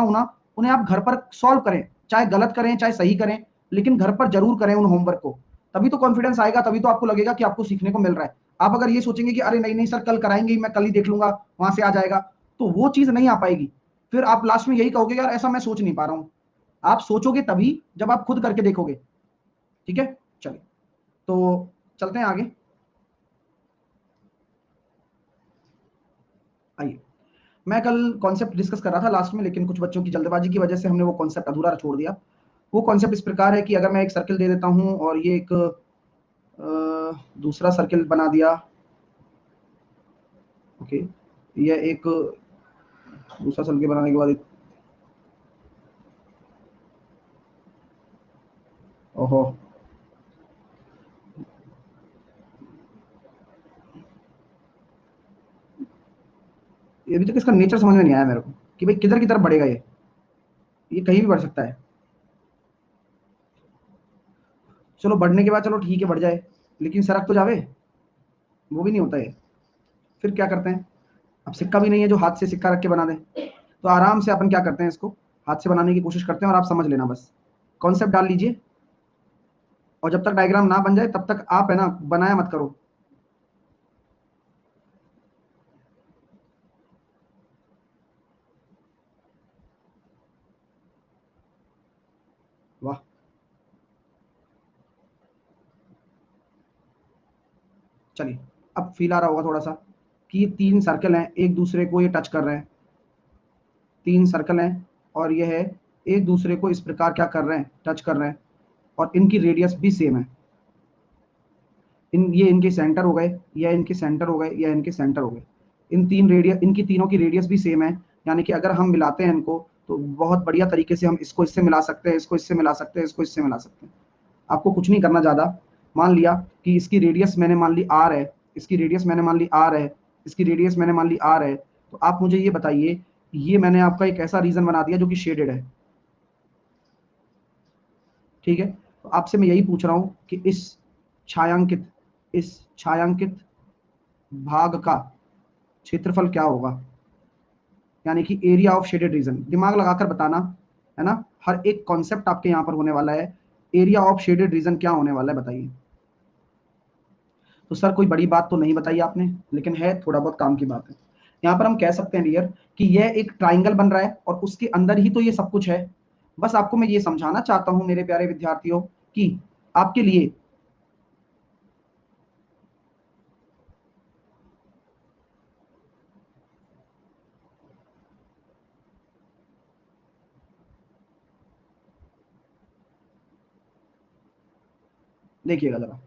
हूं ना, उन्हें आप घर पर सॉल्व करें, चाहे गलत करें चाहे सही करें, लेकिन घर पर जरूर करें उन होमवर्क को। तभी तो कॉन्फिडेंस आएगा, तभी तो आपको लगेगा कि आपको सीखने को मिल रहा है। आप अगर ये सोचेंगे कि अरे नहीं नहीं सर कल कराएंगे ही, मैं कल ही देख लूंगा, वहां से आ जाएगा, तो वो चीज नहीं आ पाएगी। फिर आप लास्ट में यही कहोगे यार ऐसा मैं सोच नहीं पा रहा हूं। आप सोचोगे तभी जब आप खुद करके देखोगे। ठीक है, चलिए तो चलते हैं आगे। आइए, मैं कल कॉन्सेप्ट डिस्कस कर रहा था लास्ट में, लेकिन कुछ बच्चों की जल्दबाजी की वजह से हमने वो कॉन्सेप्ट अधूरा छोड़ दिया। वो कॉन्सेप्ट इस प्रकार है कि अगर मैं एक सर्किल दे देता हूं और ये एक दूसरा सर्किल बना दिया, ओके, ये एक दूसरा सर्किल बनाने के बाद ओहो, ये अभी तक इसका नेचर समझ में नहीं आया मेरे को कि भाई किधर की तरफ बढ़ेगा ये कहीं भी बढ़ सकता है। चलो बढ़ने के बाद चलो ठीक है बढ़ जाए, लेकिन सरक तो जावे, वो भी नहीं होता है। फिर क्या करते हैं, अब सिक्का भी नहीं है जो हाथ से सिक्का रख के बना दें, तो आराम से अपन क्या करते हैं, इसको हाथ से बनाने की कोशिश करते हैं, और आप समझ लेना बस, कॉन्सेप्ट डाल लीजिए, और जब तक डायग्राम ना बन जाए तब तक आप है ना बनाया मत करो। वाह, चलिए अब फील आ रहा होगा थोड़ा सा कि ये तीन सर्कल हैं, एक दूसरे को ये टच कर रहे हैं, तीन सर्कल हैं और ये है एक दूसरे को इस प्रकार क्या कर रहे हैं, टच कर रहे हैं, और इनकी रेडियस भी सेम है। ये इनके सेंटर हो गए, या इनके सेंटर हो गए, या इनके सेंटर हो गए। इन तीन रेडियस, इनकी तीनों की रेडियस भी सेम है, यानी कि अगर हम मिलाते हैं इनको तो बहुत बढ़िया तरीके से हम इसको इससे मिला सकते हैं, इसको इससे मिला सकते हैं, इसको इससे मिला सकते हैं। आपको कुछ नहीं करना ज़्यादा। मान लिया कि इसकी रेडियस मैंने मान ली आर है, इसकी रेडियस मैंने मान ली आर है, इसकी रेडियस मैंने मान ली आर है, तो आप मुझे ये बताइए, ये मैंने आपका एक ऐसा रीजन बना दिया जो कि शेडेड है। ठीक है, तो आपसे मैं यही पूछ रहा हूं कि छायांकित इस छायांकित भाग का क्षेत्रफल क्या होगा, यानी कि एरिया ऑफ शेडेड रीजन। दिमाग लगाकर बताना, है ना, हर एक कॉन्सेप्ट आपके यहाँ पर होने वाला है। एरिया ऑफ शेडेड रीजन क्या होने वाला है बताइए। तो सर कोई बड़ी बात तो नहीं बताई आपने, लेकिन है थोड़ा बहुत काम की बात है। यहाँ पर हम कह सकते हैं डियर कि यह एक ट्राइंगल बन रहा है और उसके अंदर ही तो ये सब कुछ है। बस आपको मैं ये समझाना चाहता हूं मेरे प्यारे विद्यार्थियों कि आपके लिए, देखिएगा जरा,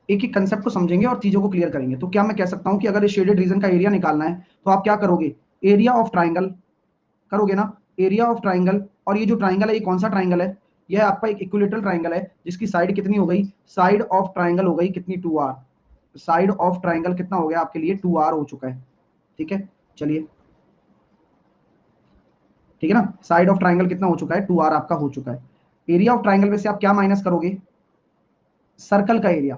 एक एक कंसेप्ट को समझेंगे और चीजों को क्लियर करेंगे। तो क्या मैं कह सकता हूं कि अगर इस शेडेड रीजन का एरिया निकालना है तो आप क्या करोगे, एरिया ऑफ ट्राइंगल करोगे ना, एरिया ऑफ ट्राइंगल। और ये जो ट्राइंगल है ये कौन सा ट्राइंगल है, यह आपका एक इक्विलेटरल ट्राइंगल है, जिसकी साइड कितनी हो गई, साइड ऑफ ट्राइंगल हो गई कितनी, 2r। साइड ऑफ ट्राइंगल कितना हो गया आपके लिए, 2r हो चुका है। ठीक है, चलिए, ठीक है ना, साइड ऑफ ट्राइंगल कितना हो चुका है, 2r आपका हो चुका है। एरिया ऑफ ट्राइंगल में से आप क्या माइनस करोगे, सर्कल का एरिया।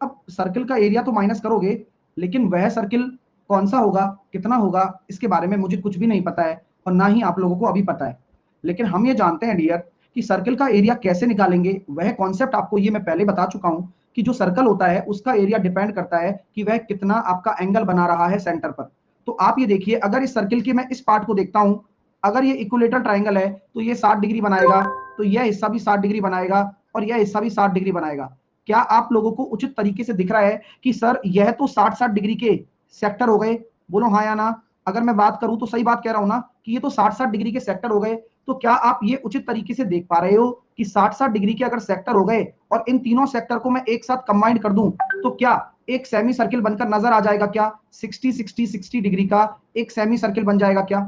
अब सर्कल का एरिया तो माइनस करोगे, लेकिन वह सर्कल कौन सा होगा, कितना होगा, इसके बारे में मुझे कुछ भी नहीं पता है, और ना ही आप लोगों को अभी पता है। लेकिन हम ये जानते हैं डियर कि सर्कल का एरिया कैसे निकालेंगे, वह कॉन्सेप्ट आपको ये मैं पहले बता चुका हूं कि जो सर्कल होता है उसका एरिया डिपेंड करता है कि वह कितना आपका एंगल बना रहा है सेंटर पर। तो आप ये देखिए, अगर इस सर्कल के मैं इस पार्ट को देखता हूं, अगर ये इक्विलेटरल ट्राइंगल है तो ये 60 डिग्री बनाएगा, तो यह हिस्सा भी 60 डिग्री बनाएगा, और यह हिस्सा भी 60 डिग्री बनाएगा। क्या आप लोगों को उचित तरीके से दिख रहा है कि सर यह तो 60-60 डिग्री के सेक्टर हो गए, बोलो हाँ या ना। अगर मैं बात करूं तो सही बात कह रहा हूं ना कि ये तो 60-60 डिग्री के सेक्टर हो गए। तो क्या आप ये उचित तरीके से देख पा रहे हो कि 60-60 डिग्री के अगर सेक्टर हो गए और इन तीनों सेक्टर को मैं एक साथ कंबाइन कर दूं तो क्या एक सेमी सर्किल बनकर नजर आ जाएगा, क्या 60-60-60 डिग्री का एक सेमी सर्किल बन जाएगा क्या,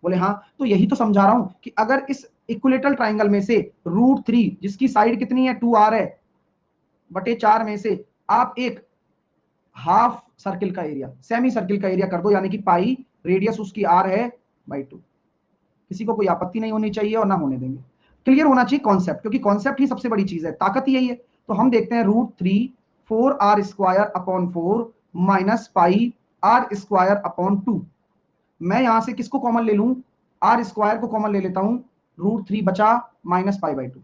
बोले हाँ। तो यही तो समझा रहा हूं कि अगर इस इक्विलेटरल ट्राइंगल में से √3 जिसकी साइड कितनी है, 2r है, बटे 4 में से आप एक हाफ सर्किल का एरिया, सेमी सर्किल का एरिया कर दो, यानी कि पाई, रेडियस उसकी r है बाई 2। किसी को कोई आपत्ति नहीं होनी चाहिए और ना होने देंगे। क्लियर होना चाहिए कॉन्सेप्ट, क्योंकि कॉन्सेप्ट ही सबसे बड़ी चीज है, ताकत ही यही है। तो हम देखते हैं √3 4r² upon 4 minus pi r² upon 2। मैं यहां से किसको कॉमन ले लूं, आर स्क्वायर को कॉमन ले लेता हूं, √3 बचा -π/2।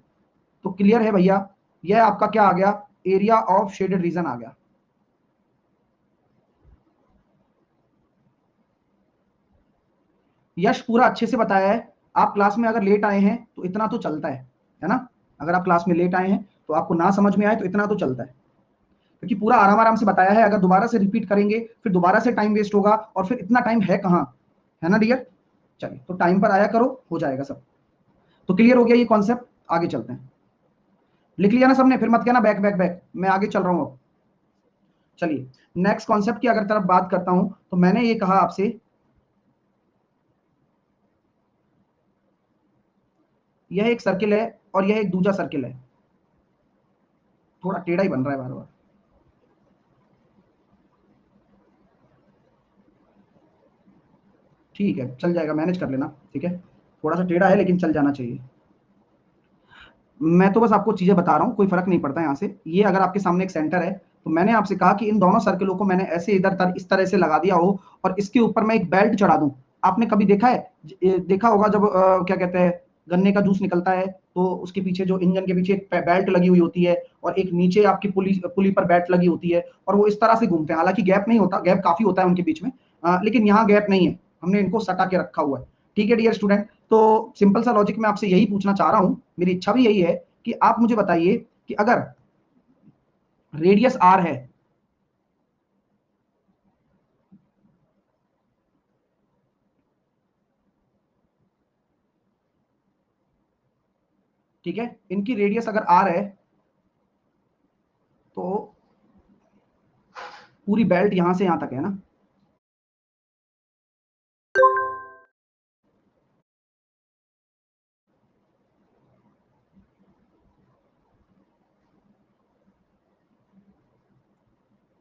तो क्लियर है भैया, यह आपका क्या आ गया, एरिया ऑफ शेडेड रीजन आ गया। यश पूरा अच्छे से बताया है। आप क्लास में अगर लेट आए हैं तो इतना तो चलता है ना। अगर आप क्लास में लेट आए हैं तो आपको ना समझ में आए तो इतना तो चलता है, क्योंकि पूरा आराम आराम से बताया है। अगर दोबारा से रिपीट करेंगे फिर दोबारा से टाइम वेस्ट होगा, और फिर इतना टाइम है कहाँ, है ना डियर। चलिए, तो टाइम पर आया करो, हो जाएगा सब। तो क्लियर हो गया ये कॉन्सेप्ट, आगे चलते हैं। लिख लिया ना सबने, फिर मत कहना बैक बैक बैक, मैं आगे चल रहा हूँ अब। चलिए, नेक्स्ट कॉन्सेप्ट की अगर तरफ बात करता हूं, तो मैंने ये कहा आपसे, यह एक सर्किल है और यह एक दूसरा सर्किल है। थोड़ा टेढ़ा ही बन रहा है बार बार, ठीक है चल जाएगा, मैनेज कर लेना, ठीक है। थोड़ा सा टेढ़ा है लेकिन चल जाना चाहिए। मैं तो बस आपको चीजें बता रहा हूँ, कोई फर्क नहीं पड़ता यहाँ से। ये अगर आपके सामने एक सेंटर है, तो मैंने आपसे कहा कि इन दोनों सर्किलों को मैंने ऐसे इधर इस तरह से लगा दिया हो, और इसके ऊपर मैं एक बेल्ट चढ़ा दूं। आपने कभी देखा है, देखा होगा जब क्या कहते हैं, गन्ने का जूस निकलता है तो उसके पीछे, जो इंजन के पीछे एक बेल्ट लगी हुई होती है, और एक नीचे आपकी पुली पुली पर बेल्ट लगी होती है, और वो इस तरह से घूमते हैं। हालांकि गैप नहीं होता, गैप काफी होता है उनके बीच में, लेकिन यहाँ गैप नहीं है, हमने इनको सटा के रखा हुआ है। ठीक है डियर स्टूडेंट, तो सिंपल सा लॉजिक मैं आपसे यही पूछना चाह रहा हूँ, मेरी इच्छा भी यही है कि आप मुझे बताइए कि अगर रेडियस आर है, ठीक है, इनकी रेडियस अगर आर है, तो पूरी बेल्ट यहां से यहां तक है ना।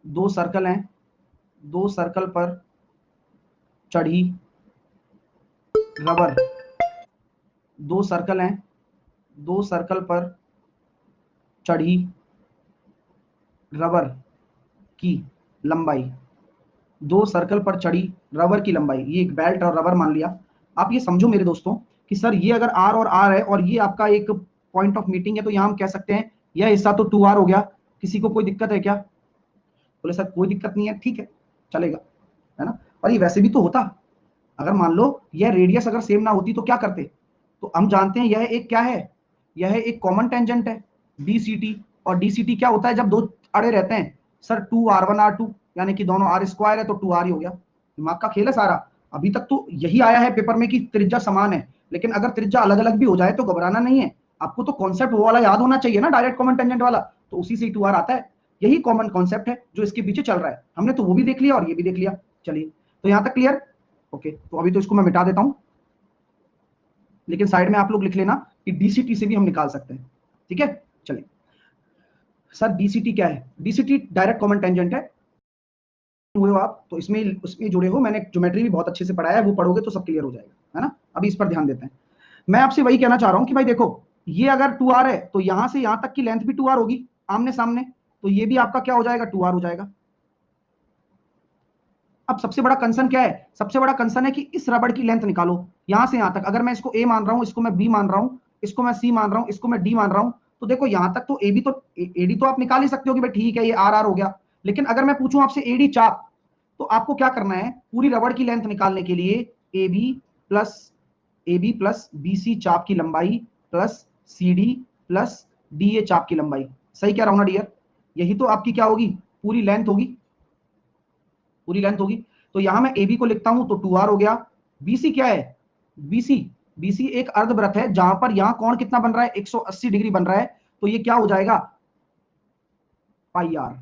दो सर्कल हैं, दो सर्कल पर चढ़ी रबर, दो सर्कल हैं, दो सर्कल पर चढ़ी रबर की लंबाई, दो सर्कल पर चढ़ी रबर की लंबाई, ये एक बेल्ट और रबर मान लिया। आप ये समझो मेरे दोस्तों कि सर ये अगर आर और आर है और ये आपका एक पॉइंट ऑफ मीटिंग है, तो यहां हम कह सकते हैं यह हिस्सा तो 2r हो गया। किसी को कोई दिक्कत है क्या? बोले सर कोई दिक्कत नहीं है, ठीक है चलेगा, है ना। और ये वैसे भी तो होता, अगर मान लो यह रेडियस अगर सेम ना होती तो क्या करते। तो हम जानते हैं यह एक क्या है, यह एक कॉमन टेंजेंट है, DCT। और DCT क्या होता है जब दो अड़े रहते हैं, सर 2r1r2, यानी कि दोनों r स्क्वायर है तो 2r ही हो गया। दिमाग का खेल है सारा। अभी तक तो यही आया है पेपर में कि त्रिज्या समान है, लेकिन अगर त्रिज्या अलग अलग भी हो जाए तो घबराना नहीं है। आपको तो कॉन्सेप्ट वो वाला याद होना चाहिए ना, डायरेक्ट कॉमन टेंजेंट वाला, तो उसी से 2r आता है। यही कॉमन कॉन्सेप्ट है जो इसके पीछे चल रहा है। हमने तो वो भी देख लिया और ये भी देख लिया। चलिए, तो यहां तक क्लियर। ओके, तो अभी तो इसको मैं मिटा देता हूं, लेकिन साइड में आप लोग लिख लेना कि DCT से भी हम निकाल सकते हैं। ठीक है, चलिए। सर DCT क्या है? DCT डायरेक्ट कॉमन टेंजेंट है। हुए हो आप तो इसमें उसमें जुड़े हो, मैंने ज्योमेट्री भी बहुत अच्छे से पढ़ाया है, वो पढ़ोगे तो सब क्लियर हो जाएगा, है ना। अभी इस पर ध्यान देते हैं। मैं आपसे वही कहना चाह रहा हूं कि भाई देखो, ये अगर 2r है तो यहां से यहां तक की लेंथ भी 2r होगी, आमने सामने, तो ये भी आपका क्या हो जाएगा, 2r हो जाएगा। अब सबसे बड़ा कंसर्न क्या है? सबसे बड़ा कंसर्न है कि इस रबड़ की लेंथ निकालो यहां से यहां तक। अगर मैं इसको A मान रहा हूं, इसको मैं B मान रहा हूं, इसको मैं C मान रहा हूं, इसको मैं D मान रहा हूं, तो देखो यहां तक तो AB तो AD तो आप निकाल ही सकते हो कि भाई ठीक है ये RR हो गया। लेकिन अगर मैं पूछूं आपसे AD चाप, तो आपको क्या करना है, पूरी रबड़ की लेंथ निकालने के लिए AB प्लस BC चाप की लंबाई प्लस CD प्लस DA चाप की लंबाई। सही कह रहा हूं ना डियर? यही तो आपकी क्या होगी, पूरी लेंथ होगी, पूरी लेंथ होगी। तो यहां मैं AB को लिखता हूं तो 2r हो गया। BC क्या है? BC BC एक अर्धवृत्त है जहां पर यहां कोण कितना बन रहा है, 180 डिग्री बन रहा है, तो ये क्या हो जाएगा, पाई आर।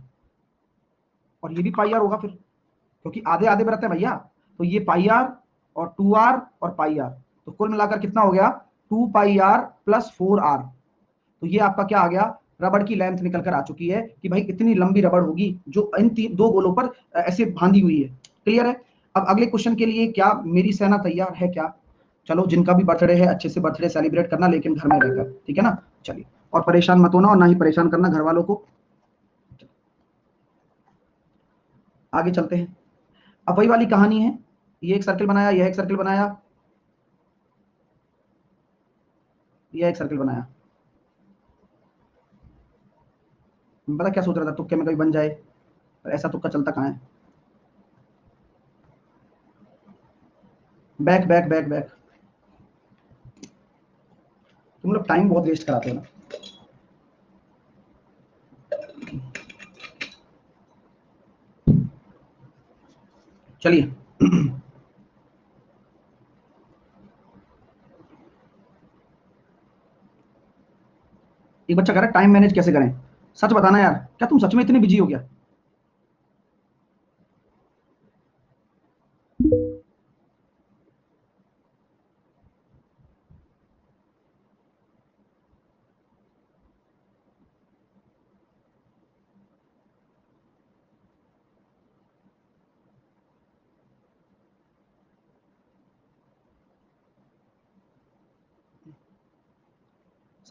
और ये भी पाई आर होगा फिर, क्योंकि आधे आधे वृत्त है भैया। तो ये पाई आर और 2r और पाई आर, तो कुल मिलाकर कितना हो गया, 2πr प्लस 4r। तो ये आपका क्या आ गया, रबड़ की लेंथ निकल कर आ चुकी है कि भाई इतनी लंबी रबड़ होगी जो इन दो गोलों पर ऐसे बांधी हुई है। क्लियर है? अब अगले क्वेश्चन के लिए क्या मेरी सेना तैयार है क्या? चलो, जिनका भी बर्थडे है अच्छे से बर्थडे सेलिब्रेट करना, लेकिन घर में रहकर, ठीक है ना। चलिए, और परेशान मत होना और ना ही परेशान करना घर वालों को। आगे चलते हैं। अब वही वाली कहानी है, ये एक सर्कल बनाया, यह एक सर्कल बनाया, ये एक सर्किल बनाया, पता क्या सोच रहा था, तुक्के में कभी बन जाए, पर ऐसा तुक्का चलता कहाँ है। बैक बैक बैक बैक, तुम लोग टाइम बहुत वेस्ट कराते हो ना। चलिए एक बच्चा कह रहा है टाइम मैनेज कैसे करें। सच बताना यार, क्या तुम सच में इतने बिजी हो गया।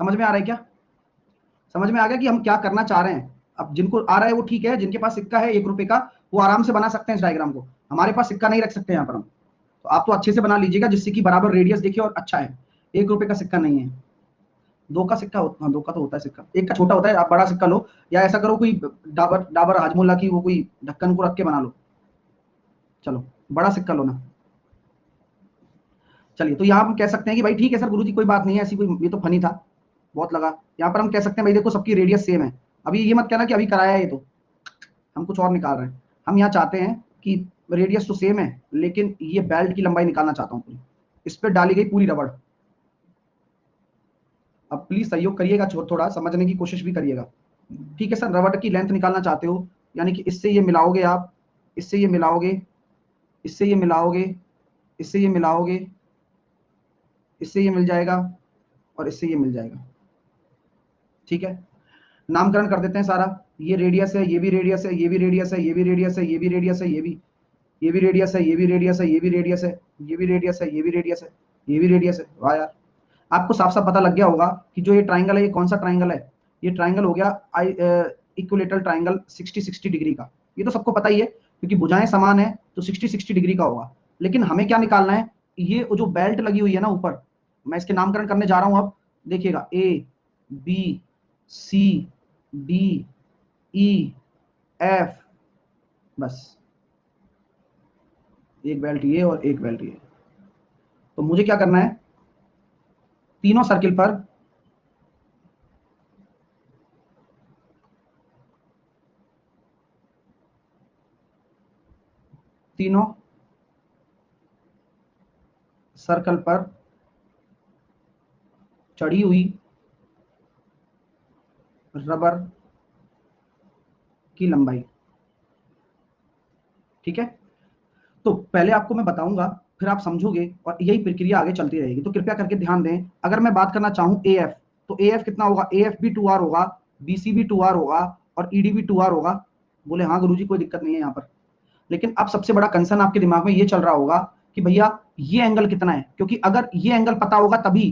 समझ में आ रहा है क्या, समझ में आ गया कि हम क्या करना चाह रहे हैं। अब जिनको आ रहा है वो ठीक है, जिनके पास सिक्का है 1 रुपए का, वो आराम से बना सकते हैं इस डायग्राम को। हमारे पास सिक्का नहीं रख सकते यहाँ पर हम, तो आप तो अच्छे से बना लीजिएगा जिससे कि बराबर रेडियस देखिए और अच्छा है। 1 रुपए का सिक्का नहीं है, 2 का सिक्का होता, हाँ 2 का तो होता है सिक्का, 1 का छोटा होता है। आप बड़ा सिक्का लो, या ऐसा करो कोई डाबर डाबर हाजमोला की वो कोई ढक्कन को रख के बना लो। चलो बड़ा सिक्का लो ना। चलिए तो यहाँ हम कह सकते हैं कि भाई ठीक है सर गुरुजी कोई बात नहीं है ऐसी कोई, ये तो फनी था, बहुत लगा। यहाँ पर हम कह सकते हैं भाई देखो सबकी रेडियस सेम है। अभी ये मत कहना कि अभी कराया है, ये तो हम कुछ और निकाल रहे हैं। हम यहाँ चाहते हैं कि रेडियस तो सेम है, लेकिन ये बेल्ट की लंबाई निकालना चाहता हूँ पूरी, इस पर डाली गई पूरी रबड़। अब प्लीज सहयोग करिएगा, थोड़ा समझने की कोशिश भी करिएगा। ठीक है सर, रबड़ की लेंथ निकालना चाहते हो, यानी कि इससे ये मिलाओगे आप, इससे ये मिलाओगे, इससे ये मिलाओगे, इससे ये मिलाओगे, इससे ये मिल जाएगा, और इससे ये मिल जाएगा। ठीक है, नामकरण कर देते हैं सारा। ये रेडियस है, ये भी रेडियस है, ये भी रेडियस है, ये भी रेडियस है, ये भी रेडियस है, ये भी रेडियस है, ये भी रेडियस है, ये भी रेडियस है, ये भी रेडियस है, ये भी रेडियस है, ये भी रेडियस है। वाह यार, आपको साफ साफ पता लग गया होगा कि जो ये ट्राइंगल है ये कौन सा ट्राइंगल है। ये ट्राइंगल हो गया इक्विलेटरल ट्राइंगल 60-60 डिग्री का। ये तो सबको पता ही है क्योंकि भुजाएं समान है तो 60-60 डिग्री का होगा। लेकिन हमें क्या निकालना है, ये जो बेल्ट लगी हुई है ना ऊपर, मैं इसके नामकरण करने जा रहा हूं। अब देखिएगा A B C D E F, बस एक बेल्ट ये और एक बेल्ट ये। तो मुझे क्या करना है, तीनों सर्किल पर तीनों सर्कल पर चढ़ी हुई रबर की लंबाई। ठीक है, तो पहले आपको मैं बताऊंगा, फिर आप समझोगे और यही प्रक्रिया आगे चलती रहेगी। तो कृपया करके ध्यान दें, अगर मैं बात करना चाहूं ए एफ, तो ए एफ कितना होगा, ए एफ भी 2R होगा, बी सी भी 2R होगा, और ईडी भी 2R होगा। बोले हाँ गुरुजी कोई दिक्कत नहीं है यहाँ पर। लेकिन अब सबसे बड़ा कंसर्न आपके दिमाग में ये चल रहा होगा कि भैया ये एंगल कितना है, क्योंकि अगर ये एंगल पता होगा तभी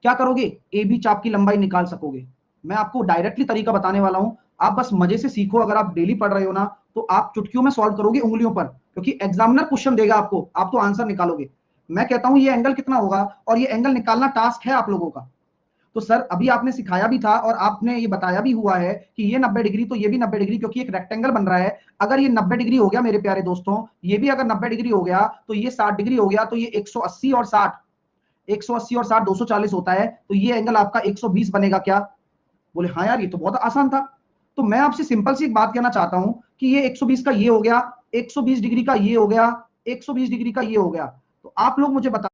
क्या करोगे, ए बी चाप की लंबाई निकाल सकोगे। मैं आपको डायरेक्टली तरीका बताने वाला हूं, आप बस मजे से सीखो। अगर आप डेली पढ़ रहे हो ना, तो आप चुटकियों में सॉल्व करोगे उंगलियों पर, क्योंकि एग्जामिनर क्वेश्चन देगा आपको, आप तो आंसर निकालोगे। मैं कहता हूं ये एंगल कितना होगा, और ये एंगल निकालना टास्क है आप लोगों का। तो सर अभी आपने सिखाया भी था और आपने ये बताया भी हुआ है कि ये 90 डिग्री, तो ये भी 90 डिग्री, क्योंकि एक रेक्टेंगल बन रहा है। अगर ये 90 डिग्री हो गया मेरे प्यारे दोस्तों, ये भी अगर 90 डिग्री हो गया, तो ये 60 डिग्री हो गया, तो ये 180 और 60, 180 और 60 240 होता है, तो ये एंगल आपका 120 बनेगा क्या। बोले हाँ यार ये तो बहुत आसान था। तो मैं आपसे सिंपल सी एक बात कहना चाहता हूं कि ये 120 का ये हो गया, 120 डिग्री का ये हो गया, 120 डिग्री का ये हो गया। तो आप लोग मुझे बताओ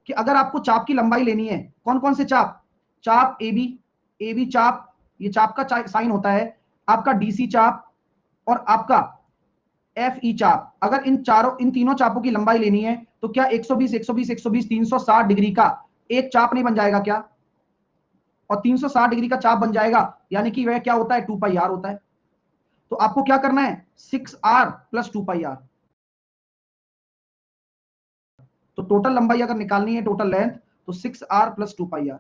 कि अगर आपको चाप की लंबाई लेनी है, कौन कौन से चाप, चाप ए बी चाप, ये चाप का साइन होता है, आपका डीसी चाप, और आपका एफ ई चाप। अगर इन चारों, इन तीनों चापों की लंबाई लेनी है, तो क्या 120 120 120 360 डिग्री का एक चाप नहीं बन जाएगा क्या, और 360 डिग्री का चाप बन जाएगा, यानी कि वह क्या होता है, 2πr होता है। तो आपको क्या करना है, 6r प्लस 2πr। तो टोटल लंबाई अगर निकालनी है, टोटल लेंथ, तो 6r प्लस 2πr।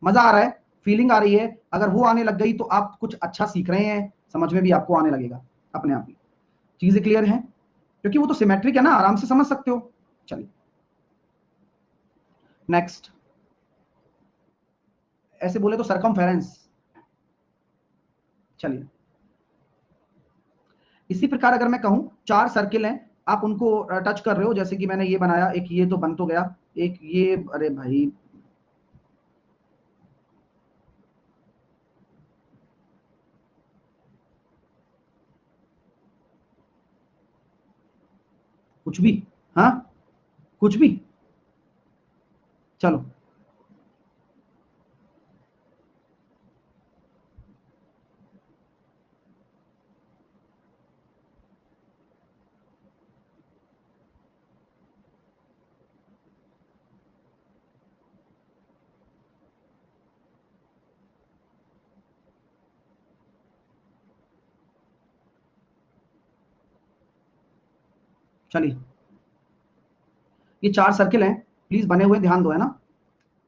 मजा आ रहा है, फीलिंग आ रही है। अगर वो आने लग गई तो आप कुछ अच्छा सीख रहे हैं, समझ में भी आपको आने लगेगा अपने आप ही। चीजें क्लियर हैं, क्योंकि वो तो सिमेट्रिक है ना, आराम से समझ सकते हो। चलिए नेक्स्ट, ऐसे बोले तो सरकमफेरेंस। चलिए, इसी प्रकार अगर मैं कहूं 4 सर्किल हैं, आप उनको टच कर रहे हो, जैसे कि मैंने ये बनाया, एक ये तो बन तो गया, एक ये, अरे भाई कुछ भी, हाँ कुछ भी, चलो चलिए, ये 4 सर्किल हैं, प्लीज बने हुए ध्यान दो, है ना।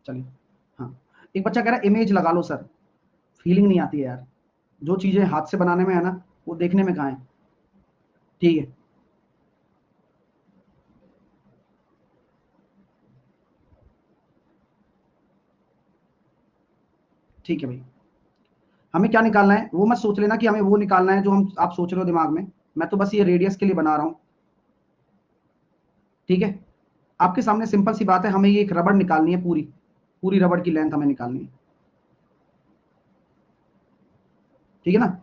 चलिए, हाँ, एक बच्चा कह रहा है इमेज लगा लो सर, फीलिंग नहीं आती है यार, जो चीजें हाथ से बनाने में है ना, वो देखने में कहाँ है। ठीक है, ठीक है भाई, हमें क्या निकालना है वो मत सोच लेना कि हमें वो निकालना है जो हम आप सोच रहे हो दिमाग में, मैं तो बस ये रेडियस के लिए बना रहा हूँ। ठीक है, आपके सामने सिंपल सी बात है, हमें ये एक रबड़ निकालनी है, पूरी पूरी रबड़ की लेंथ हमें निकालनी है। ठीक है ना,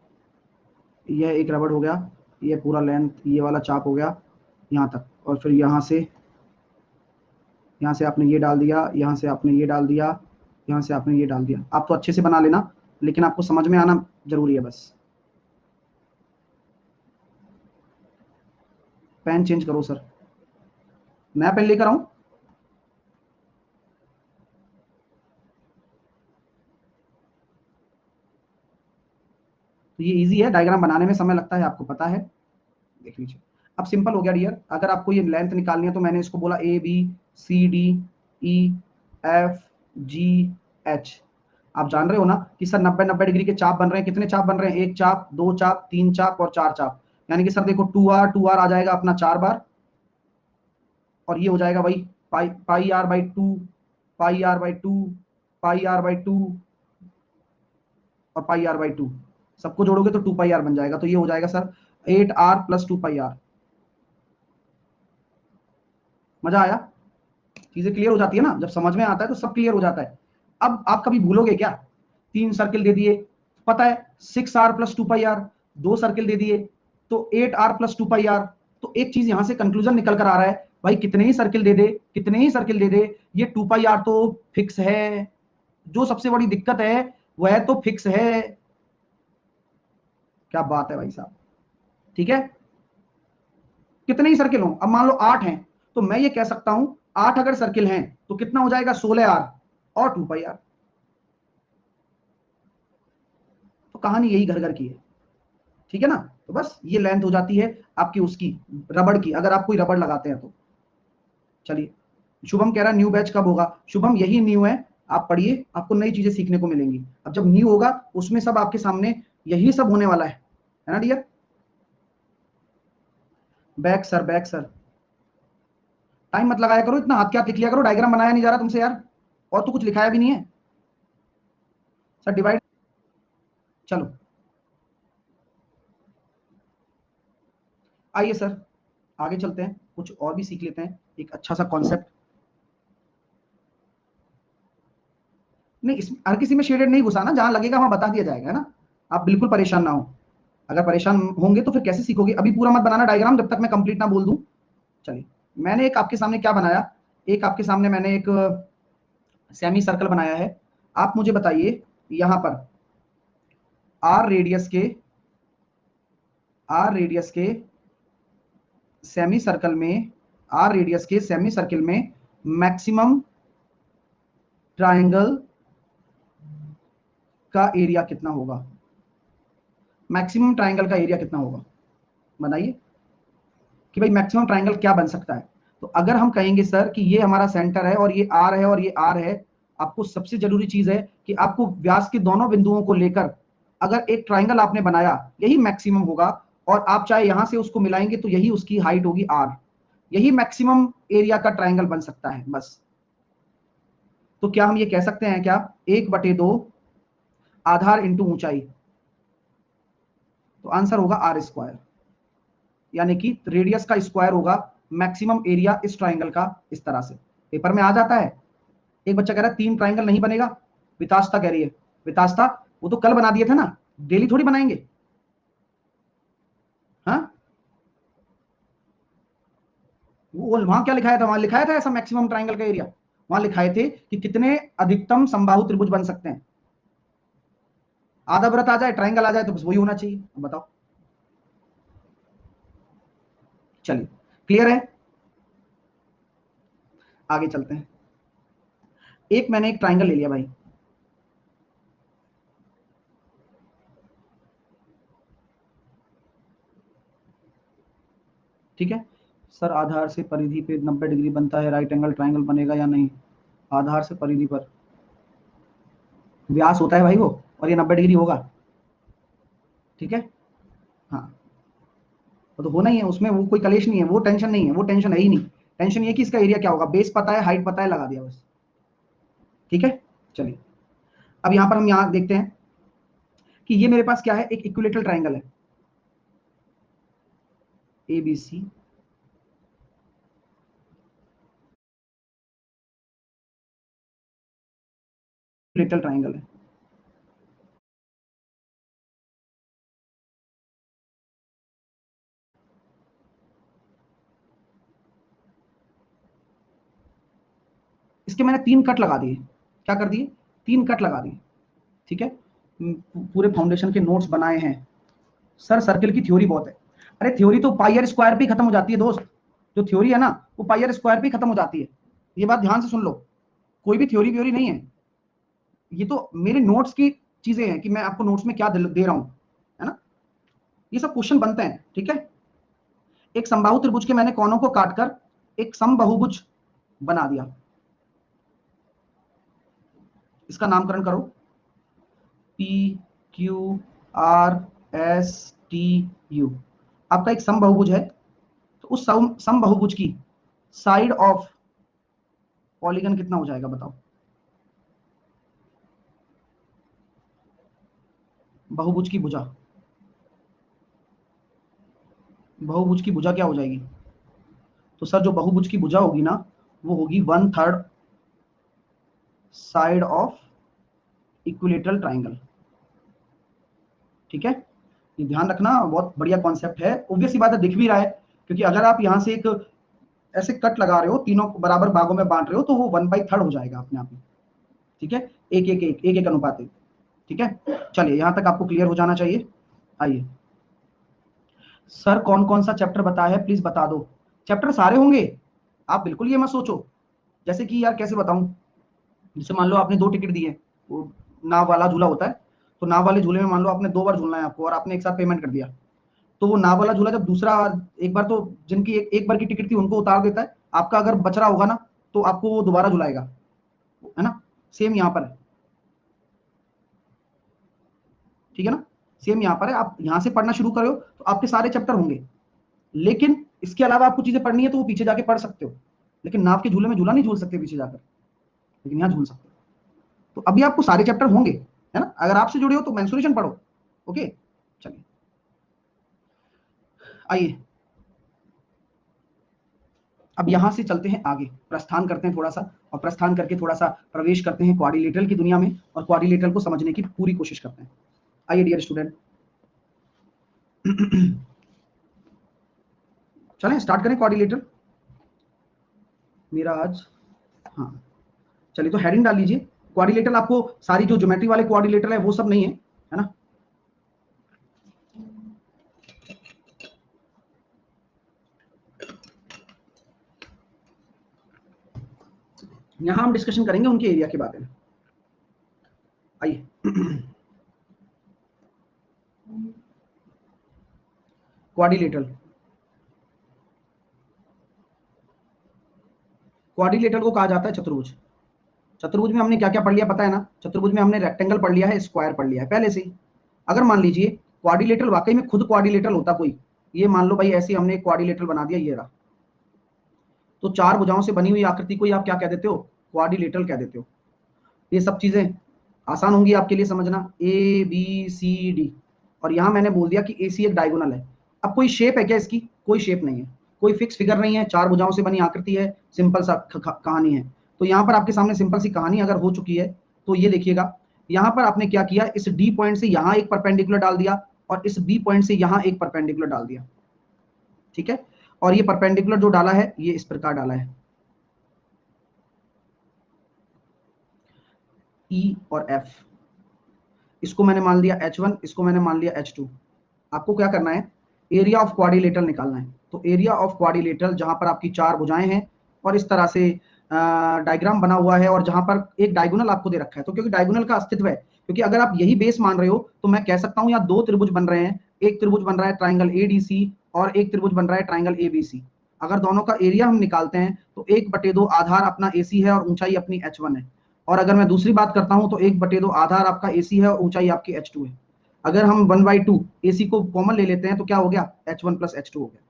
यह एक रबड़ हो गया, ये पूरा लेंथ, ये वाला चाप हो गया यहाँ तक, और फिर यहाँ से आपने ये डाल दिया, यहाँ से आपने ये डाल दिया, यहाँ से आपने ये डाल दिया। आप तो अच्छे से बना लेना, लेकिन आपको समझ में आना जरूरी है बस। पेन चेंज करो सर, नया पेन लेकर आऊं। तो ये इजी है, डायग्राम बनाने में समय लगता है, आपको पता है, देख लीजिए। अब सिंपल हो गया डियर, अगर आपको ये लेंथ निकालनी है तो मैंने इसको बोला A B C D E F G H. आप जान रहे हो ना कि सर 90-90 डिग्री के चाप बन रहे हैं, कितने चाप बन रहे हैं, एक चाप, दो चाप, तीन चाप और चार चाप, यानी कि सर देखो 2R आ जाएगा अपना 4 बार, और ये हो जाएगा वही पाई R/2, पाई R/2, पाई R/2 और पाई R/2, सबको जोड़ोगे तो 2 पाई R बन जाएगा, तो ये हो जाएगा सर 8R+2 पाई R। मजा आया, चीजें क्लियर हो जाती है ना, जब समझ में आता है तो सब क्लियर हो जाता है। अब आप कभी भूलोगे क्या, 3 सर्किल दे दिए, पता है 6R+2 पाई R, 2 सर्किल दे दिए तो 8R+2 पाई R। तो एक चीज यहां से कंक्लूजन निकल कर आ रहा है, भाई कितने ही सर्किल दे दे, कितने ही सर्किल दे दे, ये 2 पाई R तो फिक्स है, जो सबसे बड़ी दिक्कत है वह तो फिक्स है। क्या बात है भाई साहब, ठीक है, कितने ही सर्किल हो, अब मान लो 8 हैं, तो मैं ये कह सकता हूं 8 अगर सर्किल हैं तो कितना हो जाएगा, 16R और 2 पाई R। तो कहानी यही घर घर की है, ठीक है ना। तो बस ये लेंथ हो जाती है आपकी उसकी, रबड़ की, अगर आप कोई रबड़ लगाते हैं तो। चलिए, शुभम कह रहा है न्यू बैच कब होगा, शुभम यही न्यू है, आप पढ़िए, आपको नई चीजें सीखने को मिलेंगी। अब जब न्यू होगा उसमें सब आपके सामने यही सब होने वाला है ना dear. Back sir, back sir, time मत लगाया करो इतना, हाथ क्या लिख लिया करो, डायग्राम बनाया नहीं जा रहा तुमसे यार, और तो कुछ लिखाया भी नहीं है सर, डिवाइड। चलो आइए सर, आगे चलते हैं, कुछ और भी सीख लेते हैं, एक अच्छा सा कॉन्सेप्ट। नहीं, इस हर किसी में शेडेड नहीं घुसाना, जहां लगेगा वहां बता दिया जाएगा, है ना। आप बिल्कुल परेशान ना हो, अगर परेशान होंगे तो फिर कैसे सीखोगे, अभी पूरा मत बनाना डायग्राम जब तक मैं कंप्लीट ना बोल दूं। चलिए, मैंने एक आपके सामने क्या बनाया, एक आपके सामने मैंने एक सेमी सर्कल बनाया है। आप मुझे बताइए, यहां पर आर रेडियस के, आर रेडियस के सेमी सर्कल में, आर रेडियस के सेमी सर्कल में मैक्सिमम ट्रायंगल का एरिया कितना होगा, मैक्सिमम ट्रायंगल का एरिया कितना होगा, बताइए कि भाई मैक्सिमम ट्रायंगल क्या बन सकता है। तो अगर हम कहेंगे सर कि ये हमारा सेंटर है और ये आर है और ये आर है, आपको सबसे जरूरी चीज है कि आपको व्यास के दोनों बिंदुओं को लेकर अगर एक ट्रायंगल आपने बनाया, यही मैक्सिमम होगा, और आप चाहे यहां से उसको मिलाएंगे तो यही उसकी हाइट होगी आर, यही मैक्सिमम एरिया का ट्रायंगल बन सकता है बस। तो क्या हम ये कह सकते हैं क्या 1/2 आधार इंटू ऊंचाई, तो आंसर होगा आर स्क्वायर, यानी कि रेडियस का स्क्वायर होगा मैक्सिमम एरिया इस ट्राइंगल का, इस तरह से पेपर में आ जाता है। एक बच्चा कह रहा है 3 ट्राइंगल नहीं बनेगा, वितास्ता कह रही है। वितास्ता वो तो कल बना दिए थे ना, डेली थोड़ी बनाएंगे। हाँ, वो वहां क्या लिखाया था, वहां लिखाया था ऐसा मैक्सिमम ट्राइंगल का एरिया, वहां लिखाए थे कि कितने अधिकतम समबाहु त्रिभुज बन सकते हैं। आधा वृत्त आ जाए, ट्राइंगल आ जाए, तो बस वही होना चाहिए। बताओ, चलिए क्लियर है, आगे चलते हैं। एक मैंने एक ट्राइंगल ले लिया भाई, ठीक है। सर आधार से परिधि पे 90 डिग्री बनता है, राइट एंगल ट्राइंगल बनेगा या नहीं? आधार से परिधि पर व्यास होता है भाई वो, और ये 90 डिग्री होगा, ठीक है। हाँ, वो तो होना ही है, उसमें वो कोई कलेश नहीं है, वो टेंशन नहीं है, वो टेंशन है ही नहीं। टेंशन ये कि इसका एरिया क्या होगा, बेस पता है, हाइट पता है, लगा दिया बस, ठीक है। चलिए अब यहां पर हम यहां देखते हैं कि ये मेरे पास क्या है, एक इक्विलेटरल ट्राइंगल है, A B C, equilateral triangle है। इसके मैंने 3 कट लगा दिए, क्या कर दिए, 3 कट लगा दिए, ठीक है। पूरे फाउंडेशन के नोट्स बनाए हैं। सर सर्किल की थ्योरी बहुत है, अरे थ्योरी तो पाई आर स्क्वायर पे खत्म हो जाती है दोस्त, जो थ्योरी है ना वो पाई आर स्क्वायर पे खत्म हो जाती है, ये बात ध्यान से सुन लो। कोई भी थ्योरी व्योरी नहीं है, ये तो मेरे नोट्स की चीजें हैं कि मैं आपको नोट्स में क्या दे रहा हूं, है ना। ये सब क्वेश्चन बनते हैं, ठीक है। एक समबाहु त्रिभुज के मैंने कोनों को काटकर एक समबाहुभुज बना दिया, इसका नामकरण करो P Q R S T U. आपका एक समबाहुभुज है, तो उस समबाहुभुज की साइड ऑफ पॉलीगन कितना हो जाएगा बताओ, बहुभुज की भुजा, बहुभुज की भुजा क्या हो जाएगी? तो सर जो बहुभुज की भुजा होगी ना, वो होगी 1/3 साइड ऑफ इक्विलेटरल ट्राइंगल, ठीक है। ये ध्यान रखना, बहुत बढ़िया कॉन्सेप्ट है, ऑब्वियस सी बात है, दिख भी रहा है, क्योंकि अगर आप यहां से एक ऐसे कट लगा रहे हो, तीनों बराबर भागों में बांट रहे हो, तो वो 1/3 हो जाएगा अपने आप ही, ठीक है। एक एक अनुपात एक, ठीक है। चलिए यहां तक आपको क्लियर हो जाना चाहिए। आइए, सर कौन कौन सा चैप्टर बताया है प्लीज बता दो। चैप्टर सारे होंगे, आप बिल्कुल ये मत सोचो। जैसे कि यार कैसे बताऊं, जैसे मान लो आपने 2 टिकट दिए, वो नाव वाला झूला होता है, तो नाव वाले झूले में मान लो आपने 2 बार झूलना है आपको, और आपने एक साथ पेमेंट कर दिया, तो वो नाव वाला झूला जब दूसरा, एक बार तो जिनकी एक बार की टिकट थी उनको उतार देता है, आपका अगर बच रहा होगा ना तो आपको वो दोबारा झुलाएगा, है ना। सेम यहाँ पर है, ठीक है ना। सेम यहाँ पर है, आप यहाँ से पढ़ना शुरू करो तो आपके सारे चैप्टर होंगे, लेकिन इसके अलावा आपको चीजें पढ़नी है तो वो पीछे जाके पढ़ सकते हो, लेकिन नाव के झूले में झूला नहीं झूल सकते पीछे जाकर, लेकिन यहाँ झूल सकते हो। तो अभी आपको सारे चैप्टर होंगे, है ना। अगर आपसे जुड़े हो तो मेंसुरेशन पढ़ो, ओके। चलिए आइए, अब यहां से चलते हैं आगे, प्रस्थान करते हैं थोड़ा सा, और प्रस्थान करके थोड़ा सा प्रवेश करते हैं क्वाड्रिलेटरल की दुनिया में, और क्वाड्रिलेटरल को समझने की पूरी कोशिश करते हैं। आइए डियर स्टूडेंट, चलें स्टार्ट करें क्वाड्रिलेटरल। मेरा आज, हाँ, चलिए तो हेडिंग डाल लीजिए, क्वाड्रिलेटरल। आपको सारी जो ज्योमेट्री वाले क्वाड्रिलेटरल है वो सब नहीं है ना। यहां हम डिस्कशन करेंगे उनके एरिया के बारे में। आइए, क्वाड्रिलेटरल, क्वाड्रिलेटरल को कहा जाता है चतुर्भुज। चतुर्भुज में हमने क्या क्या पढ़ लिया पता है ना, चतुर्भुज में हमने रेक्टेंगल पढ़ लिया है, स्क्वायर पढ़ लिया है पहले से ही। अगर मान लीजिए क्वाड्रिलेटरल वाकई में खुद क्वाड्रिलेटरल होता कोई, ये मान लो भाई ऐसे हमने एक क्वाड्रिलेटरल बना दिया, ये रहा, तो 4 भुजाओं से बनी हुई आकृति को आप क्या कह देते हो, क्वाड्रिलेटरल कह देते हो, ये सब चीजें आसान होंगी आपके लिए समझना, ए बी सी डी, और यहां मैंने बोल दिया कि ए सी एक डायगोनल है। अब कोई शेप है क्या इसकी? कोई शेप नहीं है, कोई फिक्स फिगर नहीं है, चार भुजाओं से बनी आकृति है, सिंपल सा कहानी है। तो यहाँ पर आपके सामने सिंपल सी कहानी अगर हो चुकी है तो ये देखिएगा, यहाँ पर आपने क्या किया, इस डी पॉइंट से यहाँ एक परपेंडिकुलर डाल दिया और इस बी पॉइंट से यहाँ एक परपेंडिकुलर डाल दिया, ठीक है। और ये परपेंडिकुलर जो डाला है ये इस प्रकार डाला है, ई और एफ, इसको मैंने मान लिया H1, इसको मैंने मान लिया H2। आपको क्या करना है, एरिया ऑफ क्वाड्रिलेटरल निकालना है। तो एरिया ऑफ क्वाड्रिलेटरल जहां पर आपकी चार भुजाएं हैं और इस तरह से डायग्राम बना हुआ है और जहां पर एक डायगोनल आपको दे रखा है, तो क्योंकि डायगोनल का अस्तित्व है, क्योंकि अगर आप यही बेस मान रहे हो तो मैं कह सकता हूं यहाँ दो त्रिभुज बन रहे हैं, एक त्रिभुज बन रहा है ट्राइंगल ADC और एक त्रिभुज बन रहा है ट्राइंगल ABC। अगर दोनों का एरिया हम निकालते हैं तो 1/2 आधार अपना AC है और ऊंचाई अपनी H1 है। और अगर मैं दूसरी बात करता हूं तो 1/2 आधार आपका AC है और ऊंचाई आपकी H2 है। अगर हम 1/2 AC को कॉमन ले लेते हैं तो क्या हो गया, H1 + H2 हो गया।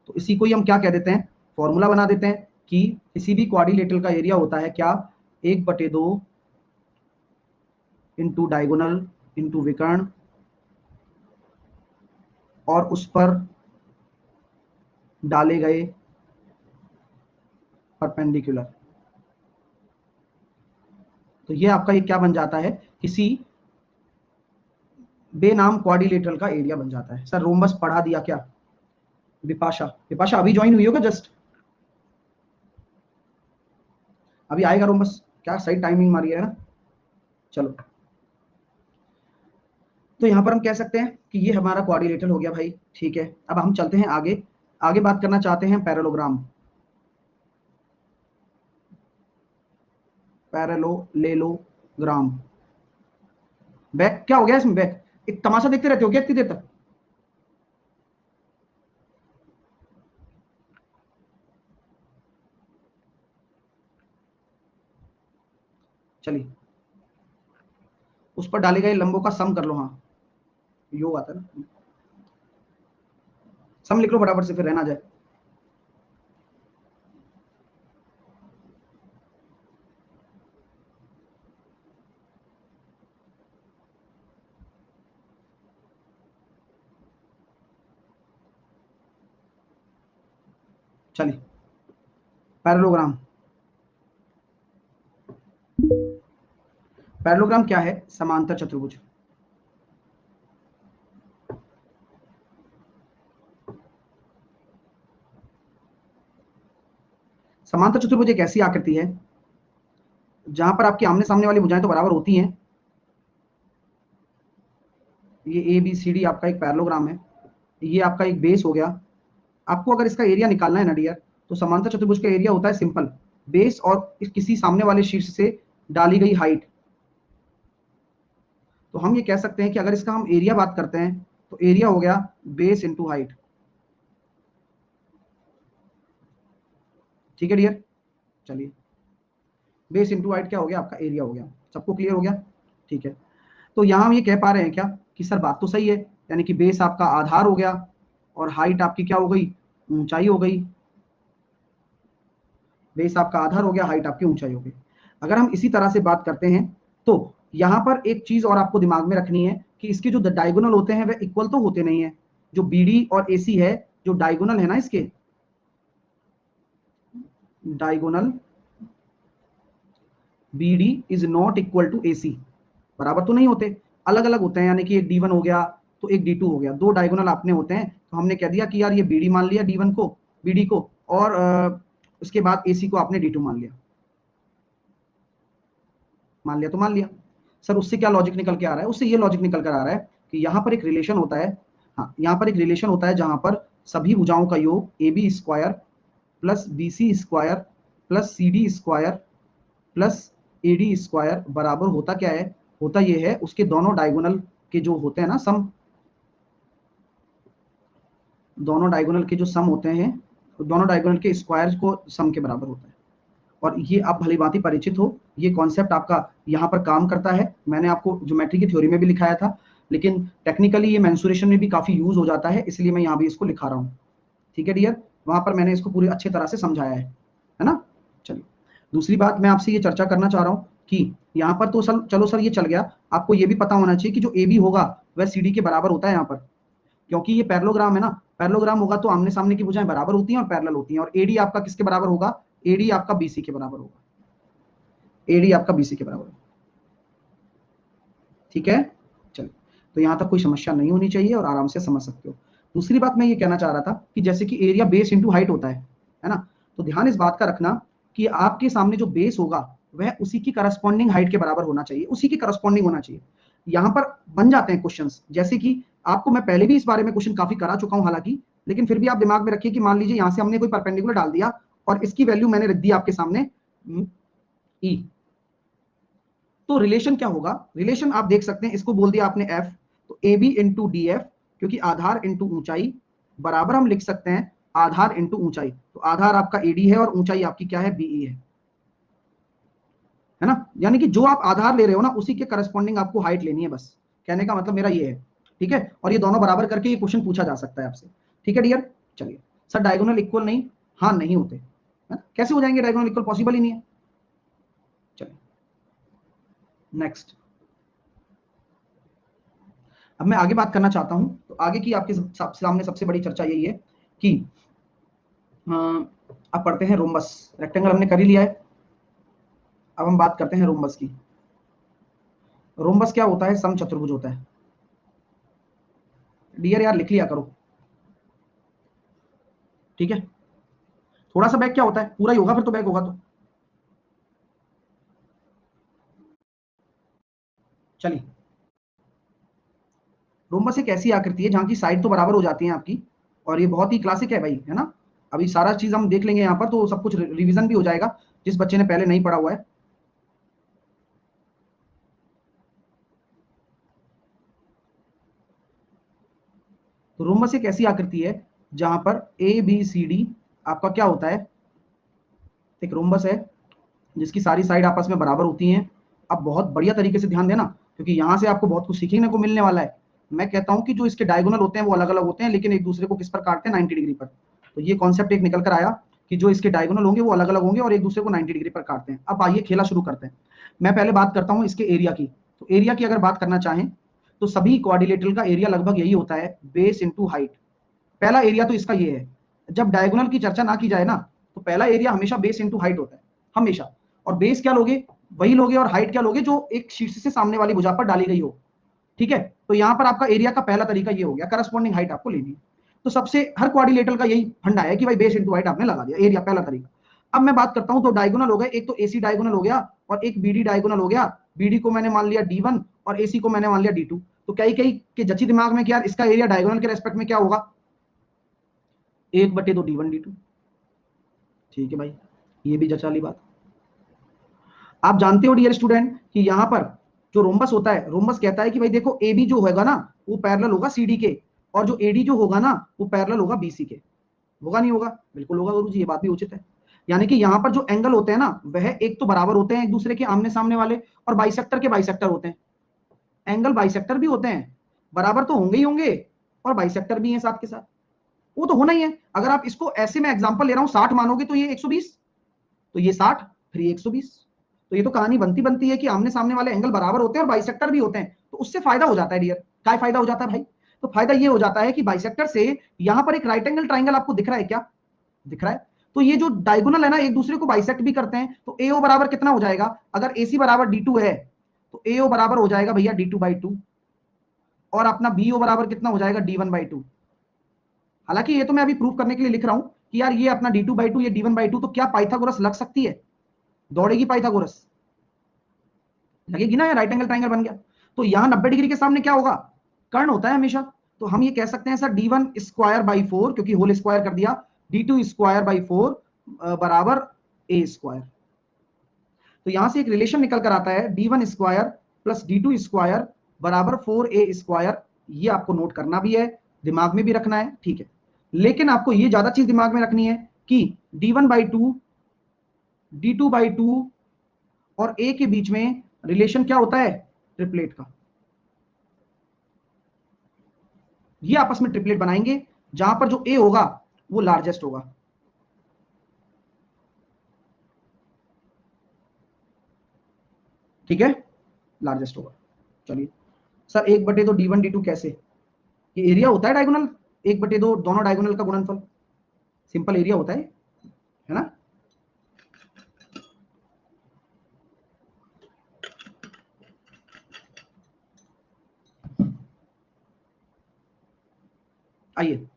तो इसी को ही हम क्या कह देते हैं, फॉर्मूला बना देते हैं कि किसी भी क्वाड्रिलेटरल का एरिया होता है क्या, 1/2 इंटू डायगोनल इंटू विकर्ण और उस पर डाले गए परपेंडिकुलर। तो ये आपका ये क्या बन जाता है, किसी बेनाम क्वाड्रिलेटरल का एरिया बन जाता है। सर रोम्बस पढ़ा दिया क्या? विपाशा, विपाशा अभी ज्वाइन हुई होगा जस्ट, अभी आएगा रोम्बस, क्या सही टाइमिंग मारी है ना। चलो, तो यहां पर हम कह सकते हैं कि ये हमारा क्वाड्रिलेटरल हो गया भाई, ठीक है। अब हम चलते हैं आगे, आगे बात करना चाहते हैं पैरेललोग्राम, पैरेललोग्राम। बैक क्या हो गया इसमें, बैक एक तमाशा देखते रहते हो क्या इतनी देर तक? चलिए, उस पर डाले गए लंबों का सम कर लो। हाँ यो आता है ना, सम लिख लो फटाफट से फिर रहना जाए। चलिए, पैरेललोग्राम, पैरेललोग्राम क्या है, समांतर चतुर्भुज। समांतर चतुर्भुज एक ऐसी आकृति है जहां पर आपकी आमने सामने वाली भुजाएं तो बराबर होती हैं। ये ABCD आपका एक पैरेललोग्राम है, ये आपका एक बेस हो गया। आपको अगर इसका एरिया निकालना है ना डियर, तो समांतर चतुर्भुज का एरिया होता है सिंपल, बेस और किसी सामने वाले शीर्ष से डाली गई हाइट। तो हम ये कह सकते हैं कि अगर इसका हम एरिया बात करते हैं तो एरिया हो गया बेस इंटू हाइट, ठीक है डियर। चलिए, बेस इंटू हाइट क्या हो गया, आपका एरिया हो गया। सबको क्लियर हो गया, ठीक है। तो यहाँ हम ये कह पा रहे हैं क्या कि सर बात तो सही है, यानी कि बेस आपका आधार हो गया और हाइट आपकी क्या हो गई, ऊंचाई हो गई। बेस आपका आधार हो गया, हाइट आपकी ऊंचाई हो गई। अगर हम इसी तरह से बात करते हैं तो यहाँ पर एक चीज और आपको दिमाग में रखनी है कि इसके जो डायगोनल होते हैं वे इक्वल तो होते नहीं है। जो BD और AC है, जो डायगोनल है ना इसके, diagonal BD is not equal to AC, बराबर तो नहीं होते, अलग अलग होते हैं। यानी कि एक D1 हो गया तो एक D2 हो गया, दो डायगोनल आपने होते हैं। तो हमने कह दिया कि यार ये BD मान लिया D1 को, BD को, और उसके बाद AC को आपने D2 मान लिया। मान लिया तो मान लिया। सर उससे क्या लॉजिक निकल के आ रहा है, उससे ये लॉजिक निकल कर आ रहा है कि यहाँ पर एक रिलेशन होता है। हाँ, यहाँ पर एक रिलेशन होता है जहां पर सभी भुजाओं का योग AB² plus BC² plus CD² plus AD² बराबर होता क्या है, होता ये है उसके दोनों डायगोनल के जो होते हैं ना सम, दोनों डायगोनल के जो सम होते हैं, दोनों डायगोनल के स्क्वायर को सम के बराबर होता है। और ये आप भली भांति परिचित हो, ये कॉन्सेप्ट आपका यहाँ पर काम करता है। मैंने आपको ज्योमेट्री की थ्योरी में भी लिखाया था, लेकिन टेक्निकली ये मेंसुरेशन में भी काफी यूज हो जाता है, इसलिए मैं यहाँ भी इसको लिखा रहा हूँ, ठीक है डियर। वहां पर मैंने इसको पूरी अच्छी तरह से समझाया है ना। चलिए, दूसरी बात मैं आपसे ये चर्चा करना चाह रहा हूँ कि यहाँ पर तो चलो सर ये चल गया, आपको ये भी पता होना चाहिए कि जो ए बी होगा वह सी डी के बराबर होता है यहाँ पर, क्योंकि ये पैरेललोग्राम है ना, पैरेललोग्राम होगा तो आमने सामने की भुजाएं बराबर होती हैं और पैरेलल होती हैं, और एडी आपका किसके बराबर होगा, एडी आपका बीसी के बराबर होगा, एडी आपका बीसी के बराबर होगा। ठीक है, चलिए, तो यहां तक कोई समस्या नहीं होनी चाहिए और आराम से समझ सकते हो। दूसरी बात मैं ये कहना चाह रहा था कि जैसे कि एरिया बेस इंटू हाइट होता है ना, तो ध्यान इस बात का रखना कि आपके सामने जो बेस होगा वह उसी की करस्पॉन्डिंग हाइट के बराबर होना चाहिए, उसी की करस्पॉन्डिंग होना चाहिए। यहां पर बन जाते हैं क्वेश्चंस, जैसे कि आपको मैं पहले भी इस बारे में क्वेश्चन काफी करा चुका हूं हालांकि, लेकिन फिर भी आप दिमाग में रखिए कि मान लीजिए यहां से हमने कोई परपेंडिकुलर डाल दिया और इसकी वैल्यू मैंने रख दी आपके सामने ई, तो रिलेशन क्या होगा, रिलेशन आप देख सकते हैं, इसको बोल दिया आपने एफ, तो A B into D F, क्योंकि आधार इंटू ऊंचाई बराबर हम लिख सकते हैं आधार इंटू ऊंचाई, तो आधार आपका एडी है और ऊंचाई आपकी क्या है, बीई है ना, यानी कि जो आप आधार ले रहे हो ना उसी के करस्पॉन्डिंग आपको हाइट लेनी है, बस कहने का मतलब मेरा ये है। ठीक है, और ये दोनों बराबर करके ये क्वेश्चन पूछा जा सकता है आपसे। ठीक है डियर, चलिए सर डायगोनल इक्वल नहीं, हाँ नहीं होते, है? कैसे हो जाएंगे डायगोनल इक्वल, पॉसिबल ही नहीं है। चलिए नेक्स्ट, अब मैं आगे बात करना चाहता हूं, तो आगे की आपके सामने सबसे बड़ी चर्चा यही है कि अब पढ़ते हैं रोम्बस, रेक्टेंगल हमने कर ही लिया है, अब हम बात करते हैं रोम्बस की। रोम्बस क्या होता है, समचतुर्भुज होता है। डियर यार लिख लिया करो, ठीक है, थोड़ा सा बैक क्या होता है, पूरा ही होगा फिर तो बैक होगा तो। चलिए, रोम्बस एक ऐसी आकृति है जहां की साइड तो बराबर हो जाती है आपकी, और ये बहुत ही क्लासिक है भाई, है ना। अभी सारा चीज हम देख लेंगे यहाँ पर, तो सब कुछ रिवीजन भी हो जाएगा जिस बच्चे ने पहले नहीं पढ़ा हुआ है। तो रोम्बस एक ऐसी आकृति है जहां पर ए बी सी डी आपका क्या होता है, एक रोम्बस है जिसकी सारी साइड आपस में बराबर होती हैं। अब बहुत बढ़िया तरीके से ध्यान देना, क्योंकि यहाँ से आपको बहुत कुछ सीखने को मिलने वाला है। मैं कहता हूँ कि जो इसके डायगोनल होते हैं वो अलग अलग होते हैं, लेकिन एक दूसरे को किस पर काटते हैं, 90 डिग्री पर। तो ये कॉन्सेप्ट एक निकल कर आया कि जो इसके डायगोनल होंगे वो अलग अलग होंगे और एक दूसरे को 90 डिग्री पर काटते हैं। अब आइए खेला शुरू करते हैं। मैं पहले बात करता हूँ इसके एरिया की। तो एरिया की अगर बात करना चाहें तो सभी क्वाड्रिलेटरल का एरिया लगभग यही होता है, बेस इंटू हाइट। पहला एरिया तो इसका ये है, जब डायगोनल की चर्चा ना की जाए ना, तो पहला एरिया हमेशा बेस इंटू हाइट होता है, हमेशा। और बेस क्या लोगे, वही लोगे, और हाइट क्या लोगे जो एक शीर्ष से सामने वाली भुजा पर डाली गई हो। ठीक है, तो यहां पर आपका एरिया का पहला तरीका ये हो गया, करस्पॉन्डिंग हाइट आपको लेनी है। तो सबसे हर क्वाड्रिलेटरल का यही फंडा है कि भाई बेस इंटू हाइट आपने लगा दिया, एरिया पहला तरीका। अब मैं बात करता हूं, तो डायगोनल हो गए, एक तो एसी डायगोनल हो गया और एक बीडी डायगोनल हो गया। बीडी को मैंने मान लिया D1 और एसी को मैंने मान लिया D2। तो कई कई के जची दिमाग में कि यार इसका एरिया डायगोनल के रेस्पेक्ट में क्या होगा, 1/2 D1 D2। ठीक है भाई, ये भी जचा ली बात। आप जानते हो डियर स्टूडेंट कि यहां पर जो रोम्बस होता है, रोम्बस कहता है कि भाई देखो ए बी जो होगा ना वो पैरेलल होगा सी डी के, और जो एडी जो होगा ना वो पैरेलल होगा बीसी के। होगा नहीं होगा, बिल्कुल होगा गुरुजी, ये बात भी उचित है। यानी कि यहाँ पर जो एंगल होते हैं ना वह एक तो बराबर होते हैं एक दूसरे के आमने सामने वाले, और बाइसेक्टर के बाइसेक्टर होते हैं। एंगल बाइसेक्टर भी होते हैं, बराबर तो होंगे ही होंगे, और बाइसेक्टर भी हैं साथ के साथ, वो तो होना ही है। अगर आप इसको ऐसे में एग्जांपल ले रहा हूं 60 मानोगे तो ये 120, तो ये 60 फिर ये 120। तो ये तो कहानी बनती बनती है कि आमने सामने वाले एंगल बराबर होते हैं और बाइसेक्टर भी होते हैं, तो उससे फायदा हो जाता है डियर। क्या फायदा हो जाता है भाई, तो फायदा ये हो जाता है कि बाइसेक्टर से यहां पर एक राइट एंगल ट्राइंगल आपको दिख रहा है, क्या दिख रहा है, तो ये जो डायगोनल है ना एक दूसरे को बाइसेक्ट भी करते हैं। तो एओ बराबर कितना हो जाएगा, अगर एसी बराबर D2 है तो एओ बराबर हो जाएगा भैया D2/2, और अपना बीओ बराबर कितना हो जाएगा, D1/2। हालांकि ये तो मैं अभी प्रूव करने के लिए लिख रहा हूं कि यार ये अपना D2/2 ये D1/2, तो क्या पाइथागोरस लग सकती है, दौड़ेगी पाइथागोरस, लगेगी ना, राइट एंगल ट्राइंगल बन गया। तो यहां 90 डिग्री के सामने क्या होगा, कर्ण होता है हमेशा। तो हम ये कह सकते हैं सर D1²/4, क्योंकि होल स्क्वायर कर दिया, D2²/4 बराबर A²। तो यहां से एक रिलेशन निकल कर आता है D1² प्लस D2² बराबर 4A²। ये आपको नोट करना भी है, दिमाग में भी रखना है, ठीक है। लेकिन आपको ये ज्यादा चीज दिमाग में रखनी है कि D1/2 D2/2 और A के बीच में रिलेशन क्या होता है, ट्रिपलेट का। ये आपस में ट्रिपलेट बनाएंगे जहां पर जो A होगा वो लार्जेस्ट होगा। ठीक है, लार्जेस्ट होगा। चलिए सर 1/2 D1 D2 कैसे, ये एरिया होता है डायगोनल, 1/2 दोनों डायगोनल का गुणनफल, सिंपल एरिया होता है ना। आइए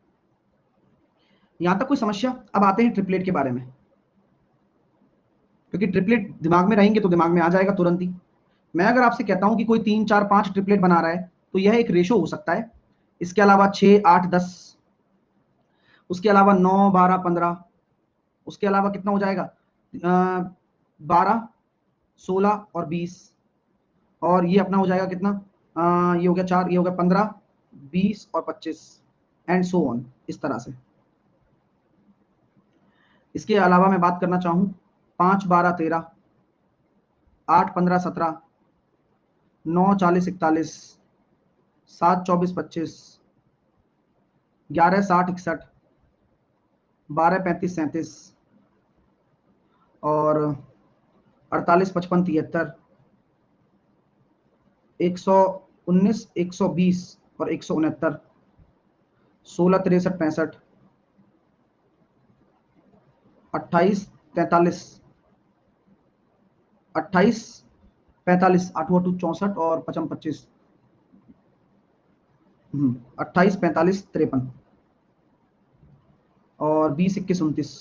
यहां तक कोई समस्या। अब आते हैं ट्रिपलेट के बारे में, क्योंकि ट्रिपलेट दिमाग में रहेंगे तो दिमाग में आ जाएगा तुरंत ही। मैं अगर आपसे कहता हूं कि कोई 3 4 5 ट्रिपलेट बना रहा है तो यह एक रेशो हो सकता है। इसके अलावा 6 8 10, उसके अलावा 9 12 15, उसके अलावा कितना हो जाएगा 12 16 और 20, और ये अपना हो जाएगा कितना, ये हो गया 4, ये हो गया 15 20 और 25 एंड सो ऑन, इस तरह से। इसके अलावा मैं बात करना चाहूं 5 12 13, 8 15 17, 9 40 41, 7 24 25, 11 60 61, 12 35 37 और 48 55 73, 119 120 और 169, 16 63 65, 28 43, 28 45 8 8 64 और 55 25, 28 45 53 और 20 21 29।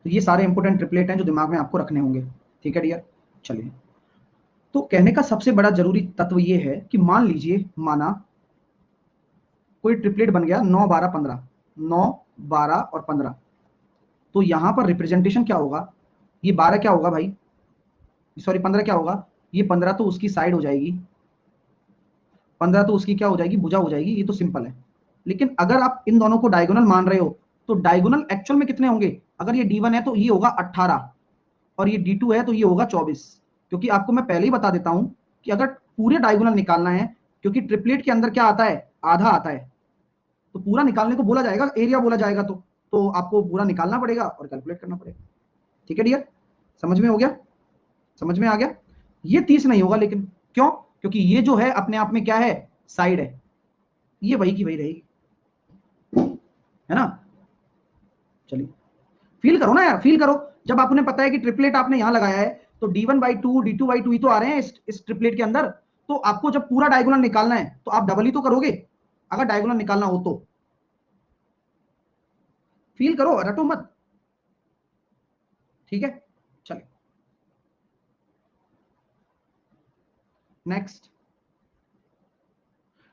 तो ये सारे इंपोर्टेंट ट्रिपलेट हैं जो दिमाग में आपको रखने होंगे। ठीक है डियर, चलिए। तो कहने का सबसे बड़ा जरूरी तत्व ये है कि मान लीजिए, माना कोई ट्रिपलेट बन गया 9 12 15, 9 12 और 15, तो यहां पर रिप्रेजेंटेशन क्या होगा, ये 12 क्या होगा भाई, सॉरी 15 क्या होगा, ये 15 तो उसकी साइड हो जाएगी, 15 तो उसकी क्या हो जाएगी, भुजा हो जाएगी, ये तो सिंपल है। लेकिन अगर आप इन दोनों को डायगोनल मान रहे हो तो डायगोनल एक्चुअल में कितने होंगे, अगर ये D1 है तो ये होगा 18 और ये D2 है तो ये होगा 24। क्योंकि आपको मैं पहले ही बता देता हूं कि अगर पूरे डायगोनल निकालना है, क्योंकि ट्रिपलेट के अंदर क्या आता है, आधा आता है, तो पूरा निकालने को बोला जाएगा, एरिया बोला जाएगा, तो आपको पूरा निकालना पड़ेगा और कैलकुलेट करना पड़ेगा। ठीक है डियर, समझ में हो गया, समझ में आ गया। ये 30 नहीं होगा, लेकिन क्यों, क्योंकि ये जो है अपने आप में क्या है, साइड है, ये वही की वही रहेगी, है ना। चलिए फील करो ना यार, फील करो। जब आपने पता है कि ट्रिपलेट आपने यहां लगाया है तो D1/2 D2/2 ही तो आ रहे हैं इस ट्रिपलेट के अंदर, तो आपको जब पूरा डायगोनल निकालना है तो आप डबल ही तो करोगे, अगर डायगोनल निकालना हो तो। फील करो, रटो मत। ठीक है, चलिए नेक्स्ट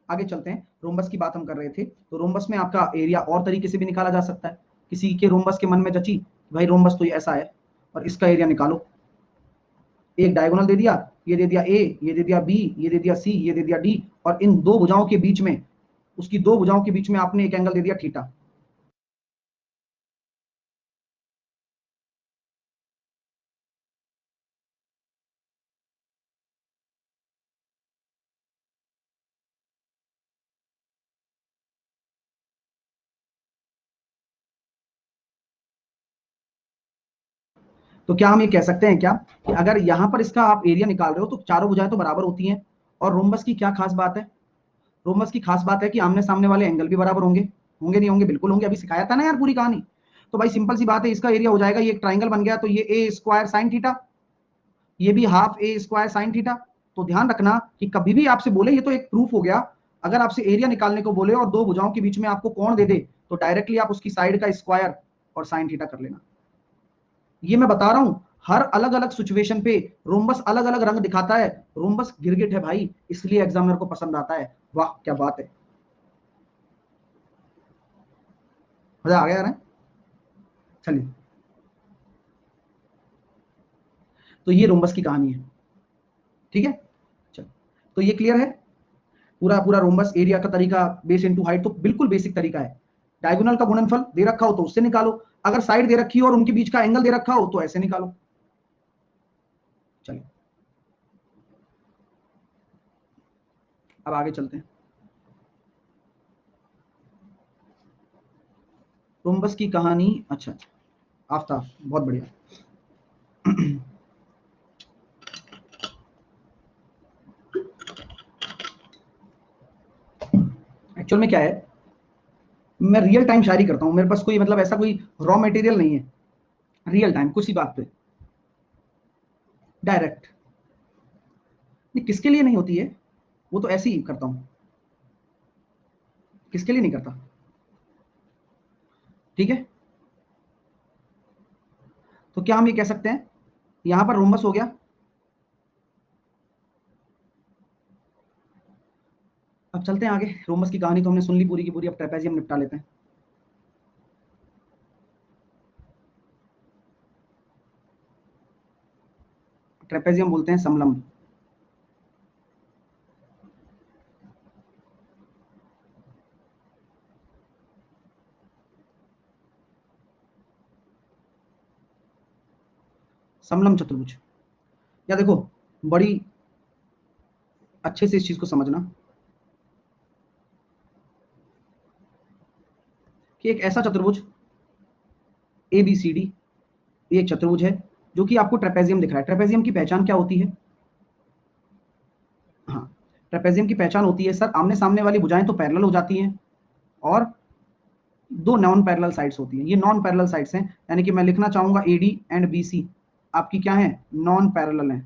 आगे चलते हैं। रोम्बस की बात हम कर रहे थे, तो रोम्बस में आपका एरिया और तरीके से भी निकाला जा सकता है। किसी के रोम्बस के मन में जची भाई रोम्बस तो ये ऐसा है और इसका एरिया निकालो, एक डायगोनल दे दिया, ये दे दिया ए, ये दे दिया बी, ये दे दिया सी, ये दे दिया डी, और इन दो भुजाओं के बीच में, उसकी दो भुजाओं के बीच में आपने एक एंगल दे दिया थीटा। तो क्या हम ये कह सकते हैं क्या कि अगर यहां पर इसका आप एरिया निकाल रहे हो तो चारों भुजाएं तो बराबर होती हैं। और रोम्बस की क्या खास बात है, रोम्बस की खास बात है कि आमने सामने वाले एंगल भी बराबर होंगे, होंगे नहीं होंगे, बिल्कुल होंगे, अभी सिखाया था ना यार पूरी कहानी। तो भाई सिंपल सी बात है, इसका एरिया हो जाएगा, ये एक ट्राइंगल बन गया तो ये ए स्क्वायर साइन थीटा, ये भी हाफ ए स्क्वायर साइन थीटा। तो ध्यान रखना कि कभी भी आपसे बोले, ये तो एक प्रूफ हो गया, अगर आपसे एरिया निकालने को बोले और दो भुजाओं के बीच में आपको कोण दे दे तो डायरेक्टली आप उसकी साइड का स्क्वायर और साइन थीटा कर लेना। ये मैं बता रहा हूं, हर अलग अलग सिचुएशन पे रोम्बस अलग अलग रंग दिखाता है। रोम्बस गिरगिट है भाई, इसलिए एग्जामिनर को पसंद आता है। वाह क्या बात है, मजा आ गया यार। चलिए, तो ये रोम्बस की कहानी है। ठीक है, चलो, तो ये क्लियर है, पूरा पूरा रोम्बस एरिया का तरीका, बेस इनटू हाइट, तो बिल्कुल बेसिक तरीका है। डायगोनल का गुणनफल दे रखा हो तो उससे निकालो, अगर साइड दे रखी हो और उनके बीच का एंगल दे रखा हो तो ऐसे निकालो। चलिए अब आगे चलते हैं। रोम्बस की कहानी, अच्छा अच्छा, आफ्ताब बहुत बढ़िया। एक्चुअल में क्या है, मैं रियल टाइम शायरी करता हूं, मेरे पास कोई मतलब ऐसा कोई रॉ मटेरियल नहीं है, रियल टाइम कुछ ही बात पे डायरेक्ट। नहीं, किसके लिए नहीं होती है, वो तो ऐसे ही करता हूं, किसके लिए नहीं करता, ठीक है। तो क्या हम ये कह सकते हैं, यहां पर रोमबस हो गया। अब चलते हैं आगे, रोमबस की कहानी तो हमने सुन ली पूरी की पूरी, अब ट्रेपेजियम निपटा लेते हैं। ट्रेपेजियम बोलते हैं समलंब। समलंब चतुर्भुज, या देखो, बड़ी अच्छे से इस चीज को समझना कि एक ऐसा चतुर्भुज ए बी सी डी, ये एक चतुर्भुज है जो कि आपको ट्रेपेजियम दिख रहा है। ट्रेपेजियम की पहचान क्या होती है, हाँ, ट्रेपेजियम की पहचान होती है सर, आमने सामने वाली भुजाएं तो पैरेलल हो जाती हैं और दो नॉन पैरेलल साइड्स होती हैं। ये नॉन पैरेलल साइड्स हैं, यानी कि मैं लिखना चाहूंगा एडी एंड बीसी आपकी क्या है, नॉन पैरेलल है,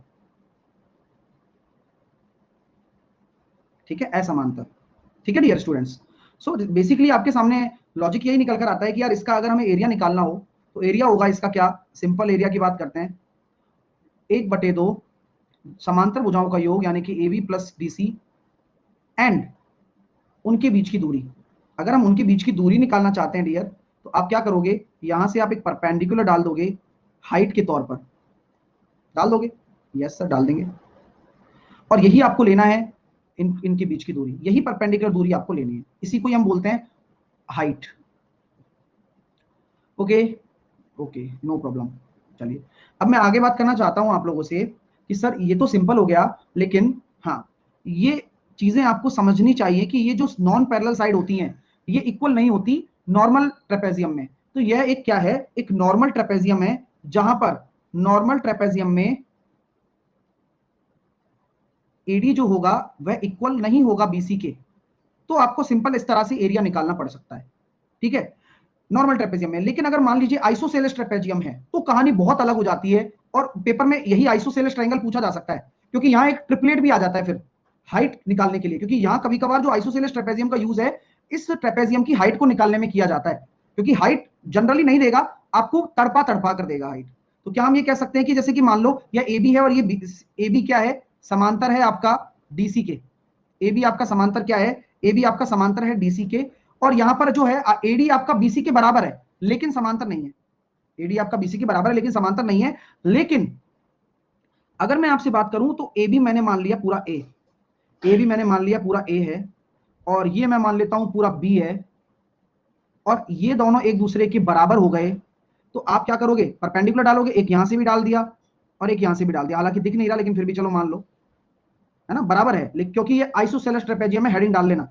ठीक है, असमांतर। ठीक है डियर स्टूडेंट्स, सो बेसिकली आपके सामने लॉजिक यही निकल कर आता है कि यार इसका अगर हमें एरिया निकालना हो तो एरिया होगा इसका क्या, सिंपल एरिया की बात करते हैं, 1/2 समांतर भुजाओं का योग यानी कि A B plus D C and उनके बीच की दूरी। अगर हम उनके बीच की दूरी निकालना चाहते हैं डियर, तो आप क्या करोगे, यहां से आप एक परपेंडिकुलर डाल दोगे हाइट के तौर पर, डाल दोगे, यस सर डाल देंगे, और यही आपको लेना है, इनके बीच की दूरी, यही परपेंडिकुलर दूरी आपको लेनी है, इसी को हम बोलते हैं height. Okay, okay no problem. चलिए अब मैं आगे बात करना चाहता हूं आप लोगों से कि सर ये तो सिंपल हो गया, लेकिन हाँ, ये चीजें आपको समझनी चाहिए कि ये जो नॉन पैरेलल साइड होती हैं ये इक्वल नहीं होती नॉर्मल ट्रेपेजियम में। तो यह एक क्या है, एक नॉर्मल ट्रेपेजियम है, जहां पर नॉर्मल ट्रेपेजियम में एडी जो होगा वह इक्वल नहीं होगा बीसी के। तो आपको सिंपल इस तरह से एरिया निकालना पड़ सकता है, ठीक है, नॉर्मल ट्रेपेजियम में। लेकिन अगर मान लीजिए आइसोसेलेस ट्रेपेजियम है तो कहानी बहुत अलग हो जाती है, और पेपर में यही आइसोसेलेस ट्रायंगल पूछा जा सकता है, क्योंकि यहां एक ट्रिपलेट भी आ जाता है फिर हाइट निकालने के लिए, क्योंकि यहां कभी कभार जो आइसोसेलेस ट्रेपेजियम का यूज है इस ट्रेपेजियम की हाइट को निकालने में किया जाता है, क्योंकि हाइट जनरली नहीं देगा आपको, तड़पा तड़पा कर देगा हाइट। तो क्या हम ये कह सकते हैं कि जैसे कि मान लो यह ए बी है और ये ए बी क्या है, समांतर है आपका डीसी के, ए बी आपका समांतर क्या है, ए बी आपका समांतर है डीसी के, और यहां पर जो है एडी आपका बीसी के बराबर है लेकिन समांतर नहीं है, एडी आपका बीसी के बराबर है लेकिन समांतर नहीं है। लेकिन अगर मैं आपसे बात करूं तो ए बी मैंने मान लिया पूरा ए बी मैंने मान लिया पूरा ए है, और ये मैं मान लेता हूं पूरा बी है, और ये दोनों एक दूसरे के बराबर हो गए, तो आप क्या करोगे, परपेंडिकुलर डालोगे, एक यहां से भी डाल दिया और एक यहां से भी डाल दिया, हालांकि दिख नहीं रहा लेकिन फिर भी चलो मान लो, है ना, बराबर है, लेकिन क्योंकि ये आइसोसेलेस ट्रेपेजियम में हेडिंग डाल लेना,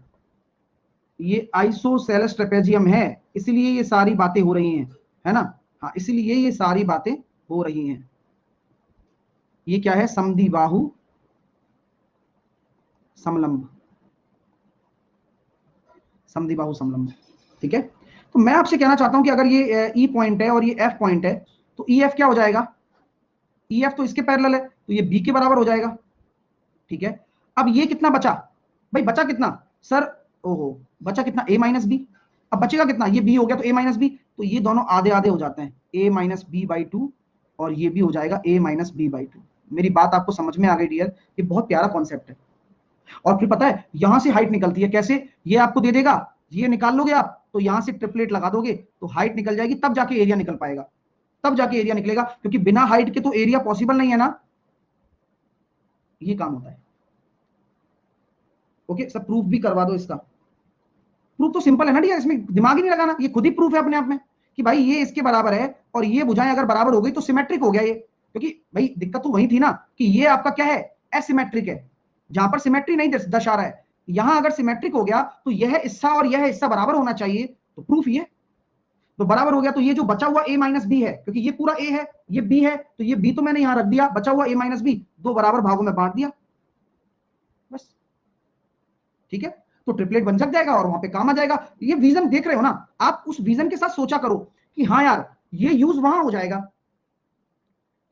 ये आइसोसेलेस ट्रेपेजियम है, इसलिए ये सारी बातें हो रही हैं, है ना, हाँ, इसलिए ये सारी बातें हो रही हैं। ये क्या है, समद्विबाहु समलंब, समद्विबाहु समलंब, ठीक है। तो मैं आपसे कहना चाहता हूं कि अगर ये ई पॉइंट है और ये एफ पॉइंट है, तो ई एफ क्या हो जाएगा, ई एफ तो इसके पैरेलल है तो ये बी के बराबर हो जाएगा, ठीक है। अब ये कितना बचा, भाई बचा कितना सर, ओहो, बचा कितना ए माइनस बी, अब बचेगा कितना, ये बी हो गया तो ए माइनस बी, तो ये दोनों आधे आधे हो जाते हैं, ए माइनस बी बाई टू, और ये भी हो जाएगा ए माइनस बी बाई टू। मेरी बात आपको समझ में आ गई डियर, ये बहुत प्यारा कॉन्सेप्ट है। और फिर पता है यहां से हाइट निकलती है कैसे, ये आपको दे देगा, ये निकाल लोगे आप, तो यहां से ट्रिपलेट लगा दोगे तो हाइट निकल जाएगी, तब जाके एरिया निकल पाएगा, तब जाके एरिया निकलेगा, क्योंकि बिना हाइट के तो एरिया पॉसिबल नहीं है ना, ये काम होता है। ओके सब प्रूफ भी करवा दो इसका, प्रूफ तो सिंपल है ना डियर, इसमें दिमाग ही नहीं लगाना, ये खुद ही प्रूफ है अपने आप में कि भाई ये इसके बराबर है और ये भुजाएं अगर बराबर हो गई तो सिमेट्रिक हो गया ये, क्योंकि भाई दिक्कत तो वही थी ना कि ये आपका क्या है, एसिमेट्रिक है, जहां पर सिमेट्री नहीं दर्शा रहा है, यहां अगर सिमेट्रिक हो गया तो यह हिस्सा और यह हिस्सा बराबर होना चाहिए, तो प्रूफ ये तो बराबर हो गया, तो ये जो बचा हुआ a माइनस बी है, क्योंकि ये पूरा a है ये b है, तो ये b तो मैंने यहां रख दिया, बचा हुआ a माइनस बी दो बराबर भागों में बांट दिया, बस, ठीक है। तो ट्रिपलेट बन जग जाएगा और वहां पे काम आ जाएगा। ये विजन देख रहे हो ना आप, उस विजन के साथ सोचा करो कि हाँ यार ये यूज वहां हो जाएगा,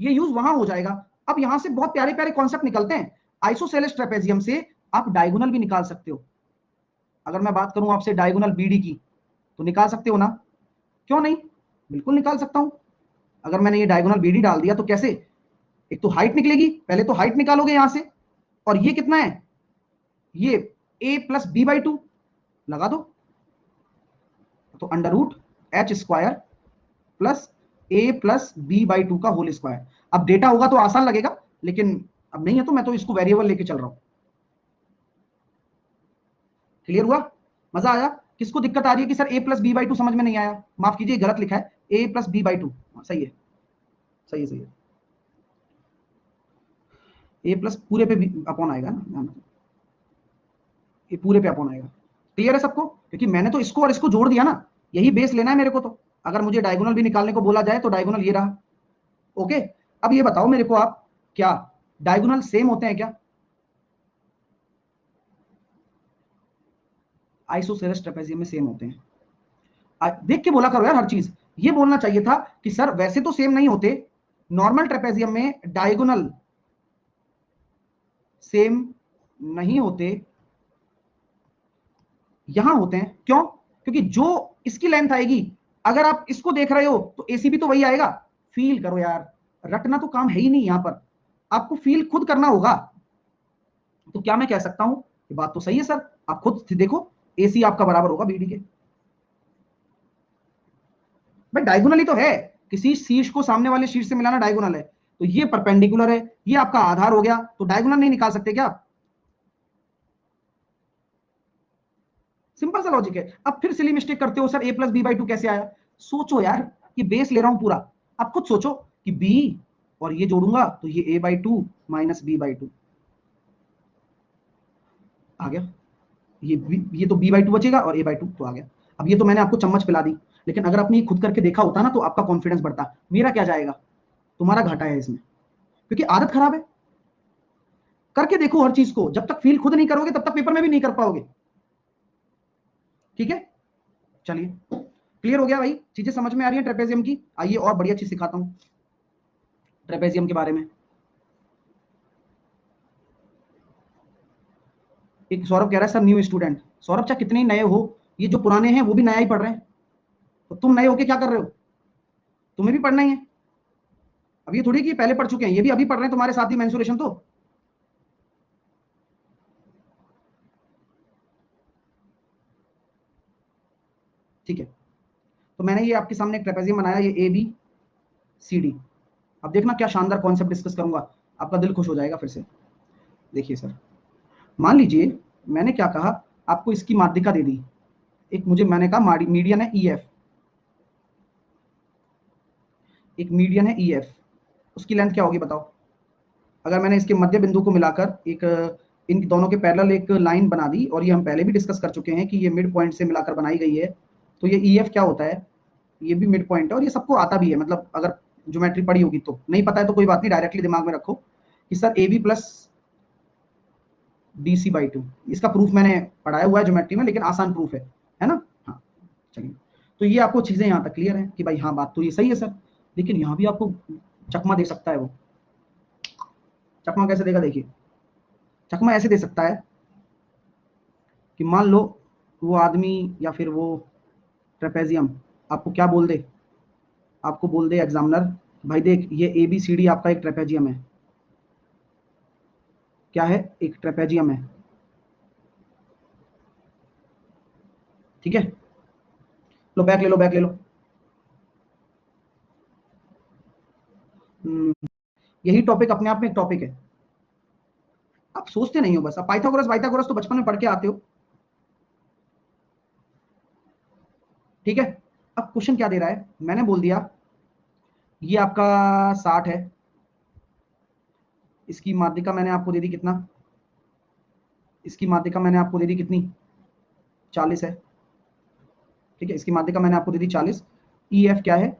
ये यूज वहां हो जाएगा। अब यहां से बहुत प्यारे प्यारे कॉन्सेप्ट निकलते हैं। आइसोसेलेस ट्रेपेजियम से आप डायगोनल भी निकाल सकते हो। अगर मैं बात करूं आपसे डायगोनल बीडी की, तो निकाल सकते हो ना, क्यों नहीं, बिल्कुल निकाल सकता हूं। अगर मैंने ये डायगोनल बीडी डाल दिया तो कैसे, एक तो हाइट निकलेगी, पहले तो हाइट निकालोगे यहां से, और ये कितना है, ये a plus B by two लगा दो, तो under root H square plus A plus B by two का होल स्क्वायर। अब डेटा होगा तो आसान लगेगा, लेकिन अब नहीं है तो मैं तो इसको वेरिएबल लेके चल रहा हूं। क्लियर हुआ, मजा आया? किसको दिक्कत आ रही है कि sir A plus B by two समझ में नहीं आया, माफ कीजिए गलत लिखा है, A plus B by two, सही है, सही है, सही है। ए प्लस पूरे पे अपॉन आएगा ना, ये पूरे पे अपॉन आएगा। क्लियर है सबको? क्योंकि मैंने तो इसको और इसको जोड़ दिया ना, यही बेस लेना है मेरे को। तो अगर मुझे डायगोनल भी निकालने को बोला जाए तो डायगोनल ये रहा। ओके, अब ये बताओ मेरे को आप, क्या डायगोनल सेम होते हैं क्या? आइसोसेलेस ट्रेपेजियम में सेम होते हैं। देख के बोला करो यार हर चीज। ये बोलना चाहिए था कि सर वैसे तो सेम नहीं होते, नॉर्मल ट्रेपेजियम में डायगोनल सेम नहीं होते, यहां होते हैं। क्यों? क्योंकि जो इसकी लेंथ आएगी, अगर आप इसको देख रहे हो तो एसी भी तो वही आएगा। फील करो यार, रटना तो काम है ही नहीं यहां पर, आपको फील खुद करना होगा। तो क्या मैं कह सकता हूं, ये बात तो सही है सर, आप खुद देखो, एसी आपका बराबर होगा बीडी के। भाई डायगोनल ही तो है, किसी शीर्ष को सामने वाले शीर्ष से मिलाना डायगोनल है, तो ये परपेंडिकुलर है, ये आपका आधार हो गया, तो डायगोनल नहीं निकाल सकते क्या आप? सिंपल सा लॉजिक है। अब फिर सिली मिस्टेक करते हो, sir A plus B by two कैसे आया? सोचो यार, ये बेस ले रहा हूं पूरा, आप खुद सोचो कि बी और ये जोड़ूंगा तो ये A by two minus B by two आ गया, ये तो बी बाई टू बचेगा और ए बाई टू तो आ गया। अब ये तो मैंने आपको चम्मच पिला दी, लेकिन अगर आपने खुद करके देखा होता ना तो आपका कॉन्फिडेंस बढ़ता। मेरा क्या जाएगा, तुम्हारा घाटा है इसमें, क्योंकि आदत खराब है। करके देखो हर चीज को, जब तक फील खुद नहीं करोगे तब तक पेपर में भी नहीं कर पाओगे। ठीक है, चलिए क्लियर हो गया भाई, चीजें समझ में आ रही है ट्रेपेजियम की। आइए और बढ़िया चीज सिखाता हूं ट्रेपेजियम के बारे में। एक सौरभ कह रहा है सर न्यू स्टूडेंट। सौरभ चाहे कितने ही नए हो, ये जो पुराने हैं वो भी नया ही पढ़ रहे हैं, तो तुम नए होके क्या कर रहे हो, तुम्हें भी पढ़ना ही है। अब ये थोड़ी कि पहले पढ़ चुके हैं, ये भी अभी पढ़ रहे हैं तुम्हारे साथ ही मेंसुरेशन। तो ठीक है, तो मैंने ये आपके सामने एक ट्रेपेजियम बनाया, ये ए बी सी डी। अब देखना क्या शानदार कॉन्सेप्ट डिस्कस करूंगा, आपका दिल खुश हो जाएगा फिर से। देखिए सर, मान लीजिए मैंने क्या कहा, आपको इसकी माध्यिका दे दी, एक मुझे मैंने कहा मीडियन है ई एफ, एक मीडियन है ई एफ, उसकी लेंथ क्या होगी बताओ? अगर मैंने इसके मध्य बिंदु को मिलाकर एक इन दोनों के पैरेलल एक लाइन बना दी, और ये हम पहले भी डिस्कस कर चुके हैं कि ये मिड पॉइंट से मिलाकर बनाई गई है, तो ये ई एफ क्या होता है, ये भी मिड पॉइंट है, और ये सबको आता भी है, मतलब अगर ज्योमेट्री पढ़ी होगी तो। नहीं पता है तो कोई बात नहीं, डायरेक्टली दिमाग में रखो कि sir A B plus D C by two, इसका प्रूफ मैंने पढ़ाया हुआ है ज्योमेट्री में, लेकिन आसान प्रूफ है ना। हाँ चलिए, तो ये आपको चीजें यहाँ तक क्लियर है कि भाई हाँ बात तो ये सही है सर, लेकिन यहाँ भी आपको चकमा दे सकता है वो। चकमा कैसे देगा, देखिए चकमा ऐसे दे सकता है कि मान लो वो आदमी या फिर वो ट्रेपेजियम आपको क्या बोल दे, आपको बोल दे एग्जामिनर, भाई देख ये ए बी सी डी आपका एक ट्रेपेजियम है, क्या है, एक ट्रेपेजियम है, ठीक है, लो बैक ले लो, बैक ले लो। यही टॉपिक अपने आप में एक टॉपिक है, आप सोचते नहीं हो बस। आप पाइथागोरस पाइथागोरस तो बचपन में पढ़ के आते हो, ठीक है। अब क्वेश्चन क्या दे रहा है, मैंने बोल दिया ये आपका 60 है, इसकी माध्यिका मैंने आपको दे दी कितना, इसकी माध्यिका मैंने आपको दे दी कितनी, 40 है, ठीक है, इसकी माध्यिका मैंने आपको दे दी 40। ई एफ क्या है,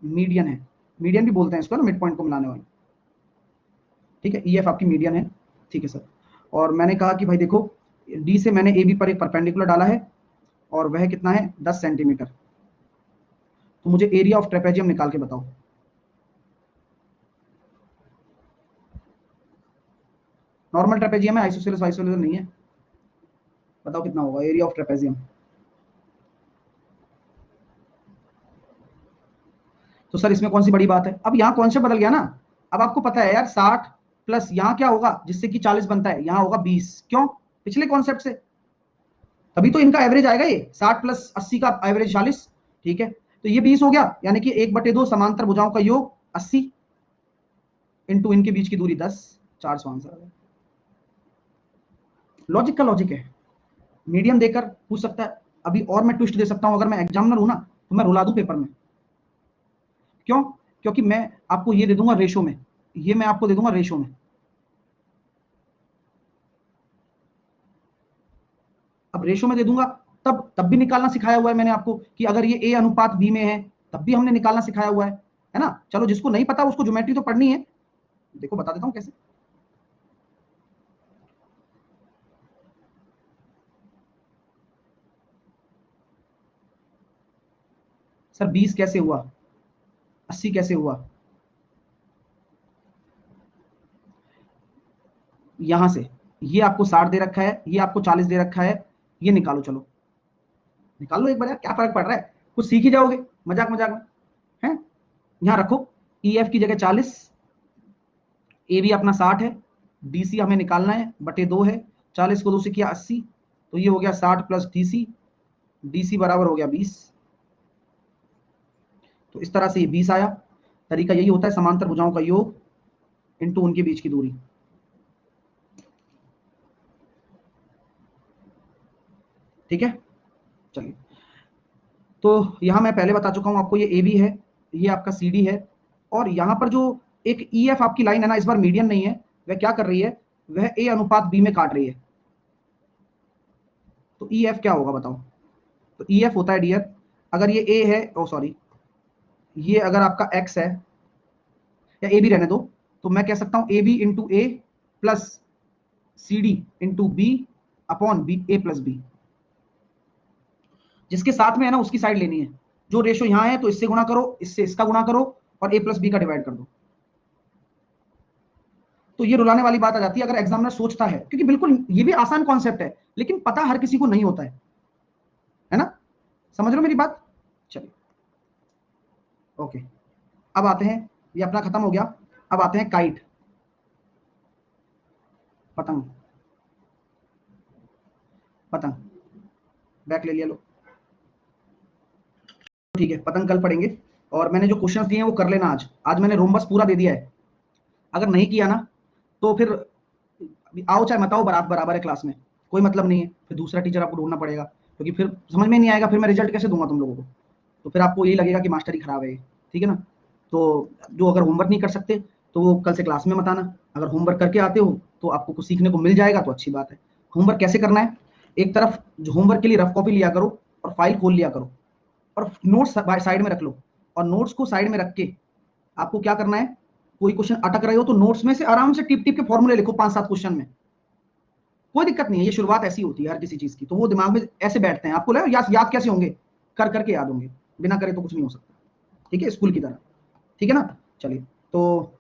मीडियन है, मीडियन भी बोलते हैं इसको ना, मिड पॉइंट को मिलाने वाले, ठीक है, ई एफ आपकी मीडियन है, ठीक है सर। और मैंने कहा कि भाई देखो डी से मैंने ए बी पर एक परपेंडिकुलर डाला है और वह कितना है 10 सेंटीमीटर। तो मुझे एरिया ऑफ ट्रेपेजियम निकाल के बताओ। नॉर्मल ट्रेपेजियम है, आइसोसेलेस वाइसोसेलेस नहीं है। बताओ कितना होगा एरिया ऑफ ट्रेपेजियम। तो सर इसमें कौन सी बड़ी बात है? अब यहाँ कॉन्सेप्ट बदल गया ना। अब आपको पता है यार 60 प्लस यहाँ क्या होगा जिससे कि 40 बनता है, यहाँ होगा 20। क्यों? पिछले कॉन्सेप्ट से। तभी तो इनका एवरेज आएगा, ये 60 प्लस 80 का एवरेज 40। ठीक है, तो ये 20 हो गया, यानी कि 1/2 समांतर भुजाओं का योग 80 इंटू इनके बीच की दूरी 10, 400 आंसर आ गया। लॉजिक का लॉजिक है। मीडियम देकर पूछ सकता है। अभी और मैं ट्विस्ट दे सकता हूं, अगर मैं एग्जामिनर हूं ना तो मैं रुला दूं पेपर में। क्यों? क्योंकि मैं आपको ये दे दूंगा रेशो में, ये मैं आपको दे दूंगा रेशो में। अब रेशो में दे दूंगा तब भी निकालना सिखाया हुआ है मैंने आपको कि अगर ये ए अनुपात बी में है तब भी हमने निकालना सिखाया हुआ है ना। चलो जिसको नहीं पता उसको ज्योमेट्री तो पढ़नी है। देखो बता देता हूं कैसे। सर 20 कैसे हुआ, 80 कैसे हुआ? यहां से ये आपको 60 दे रखा है, ये आपको 40 दे रखा है, ये निकालो। चलो निकाल लो एक बार यार, क्या फर्क पड़ रहा है, कुछ सीख ही जाओगे मजाक मजाक में है। यहां रखो ई एफ की जगह 40, ए भी अपना 60 है, डी सी हमें निकालना है बटे 2 है, 40 को 2 से किया 80, तो ये हो गया 60 प्लस डी सी बराबर हो गया 20। तो इस तरह से ये 20 आया। तरीका यही होता है, समांतर भुजाओं का योग इंटू उनके बीच की दूरी। ठीक है, चलिए। तो यहां मैं पहले बता चुका हूं आपको, ये ए बी है, ये आपका सी डी है, और यहां पर जो एक ई एफ आपकी लाइन है ना, इस बार मीडियन नहीं है, वह क्या कर रही है, वह ए अनुपात बी में काट रही है। तो ई एफ क्या होगा बताओ? तो ई एफ होता है डियर, अगर ये ए है, ओ सॉरी, ये अगर आपका एक्स है, या ए बी रहने दो, तो मैं कह सकता हूं A B into A plus C D into B upon B A plus B. जिसके साथ में है ना उसकी साइड लेनी है। जो रेशो यहां है तो इससे गुणा करो, इससे इसका गुणा करो, और ए प्लस बी का डिवाइड कर दो। तो ये रुलाने वाली बात आ जाती है अगर एग्जामिनर सोचता है, क्योंकि बिल्कुल ये भी आसान कॉन्सेप्ट है, लेकिन पता हर किसी को नहीं होता है ना। समझ रहे हो मेरी बात? चलिए ओके, अब आते हैं, ये अपना खत्म हो गया। अब आते हैं काइट, पतंग। पतंग बैक ले लिया लो। ठीक है, पतंग कल पढ़ेंगे। और मैंने जो क्वेश्चंस दिए हैं वो कर लेना आज। आज मैंने रोम्बस पूरा दे दिया है, अगर नहीं किया ना तो फिर आओ चाहे मत आओ, बराबर बराबर है क्लास में, कोई मतलब नहीं है। फिर दूसरा टीचर आपको ढूंढना पड़ेगा, क्योंकि फिर समझ में नहीं आएगा, फिर मैं रिजल्ट कैसे दूंगा तुम लोगों को। तो फिर आपको यही लगेगा कि मास्टर ही खराब है। ठीक है ना। तो जो अगर होमवर्क नहीं कर सकते तो वो कल से क्लास में मत आना। अगर होमवर्क करके आते हो तो आपको कुछ सीखने को मिल जाएगा, तो अच्छी बात है। होमवर्क कैसे करना है, एक तरफ जो होमवर्क के लिए रफ कॉपी लिया करो और फाइल खोल लिया करो, और नोट्स साइड में रख लो। और नोट्स को साइड में रख के आपको क्या करना है, कोई क्वेश्चन अटक रहे हो तो नोट्स में से आराम से टिप टिप के फॉर्मूले लिखो 5-7 क्वेश्चन में। कोई दिक्कत नहीं है, ये शुरुआत ऐसी होती है हर किसी चीज की, तो वो दिमाग में ऐसे बैठते हैं। आपको लगे याद कैसे होंगे, कर करके याद होंगे, बिना करे तो कुछ नहीं हो सकता। ठीक है, स्कूल की तरह। ठीक है ना। चलिए, तो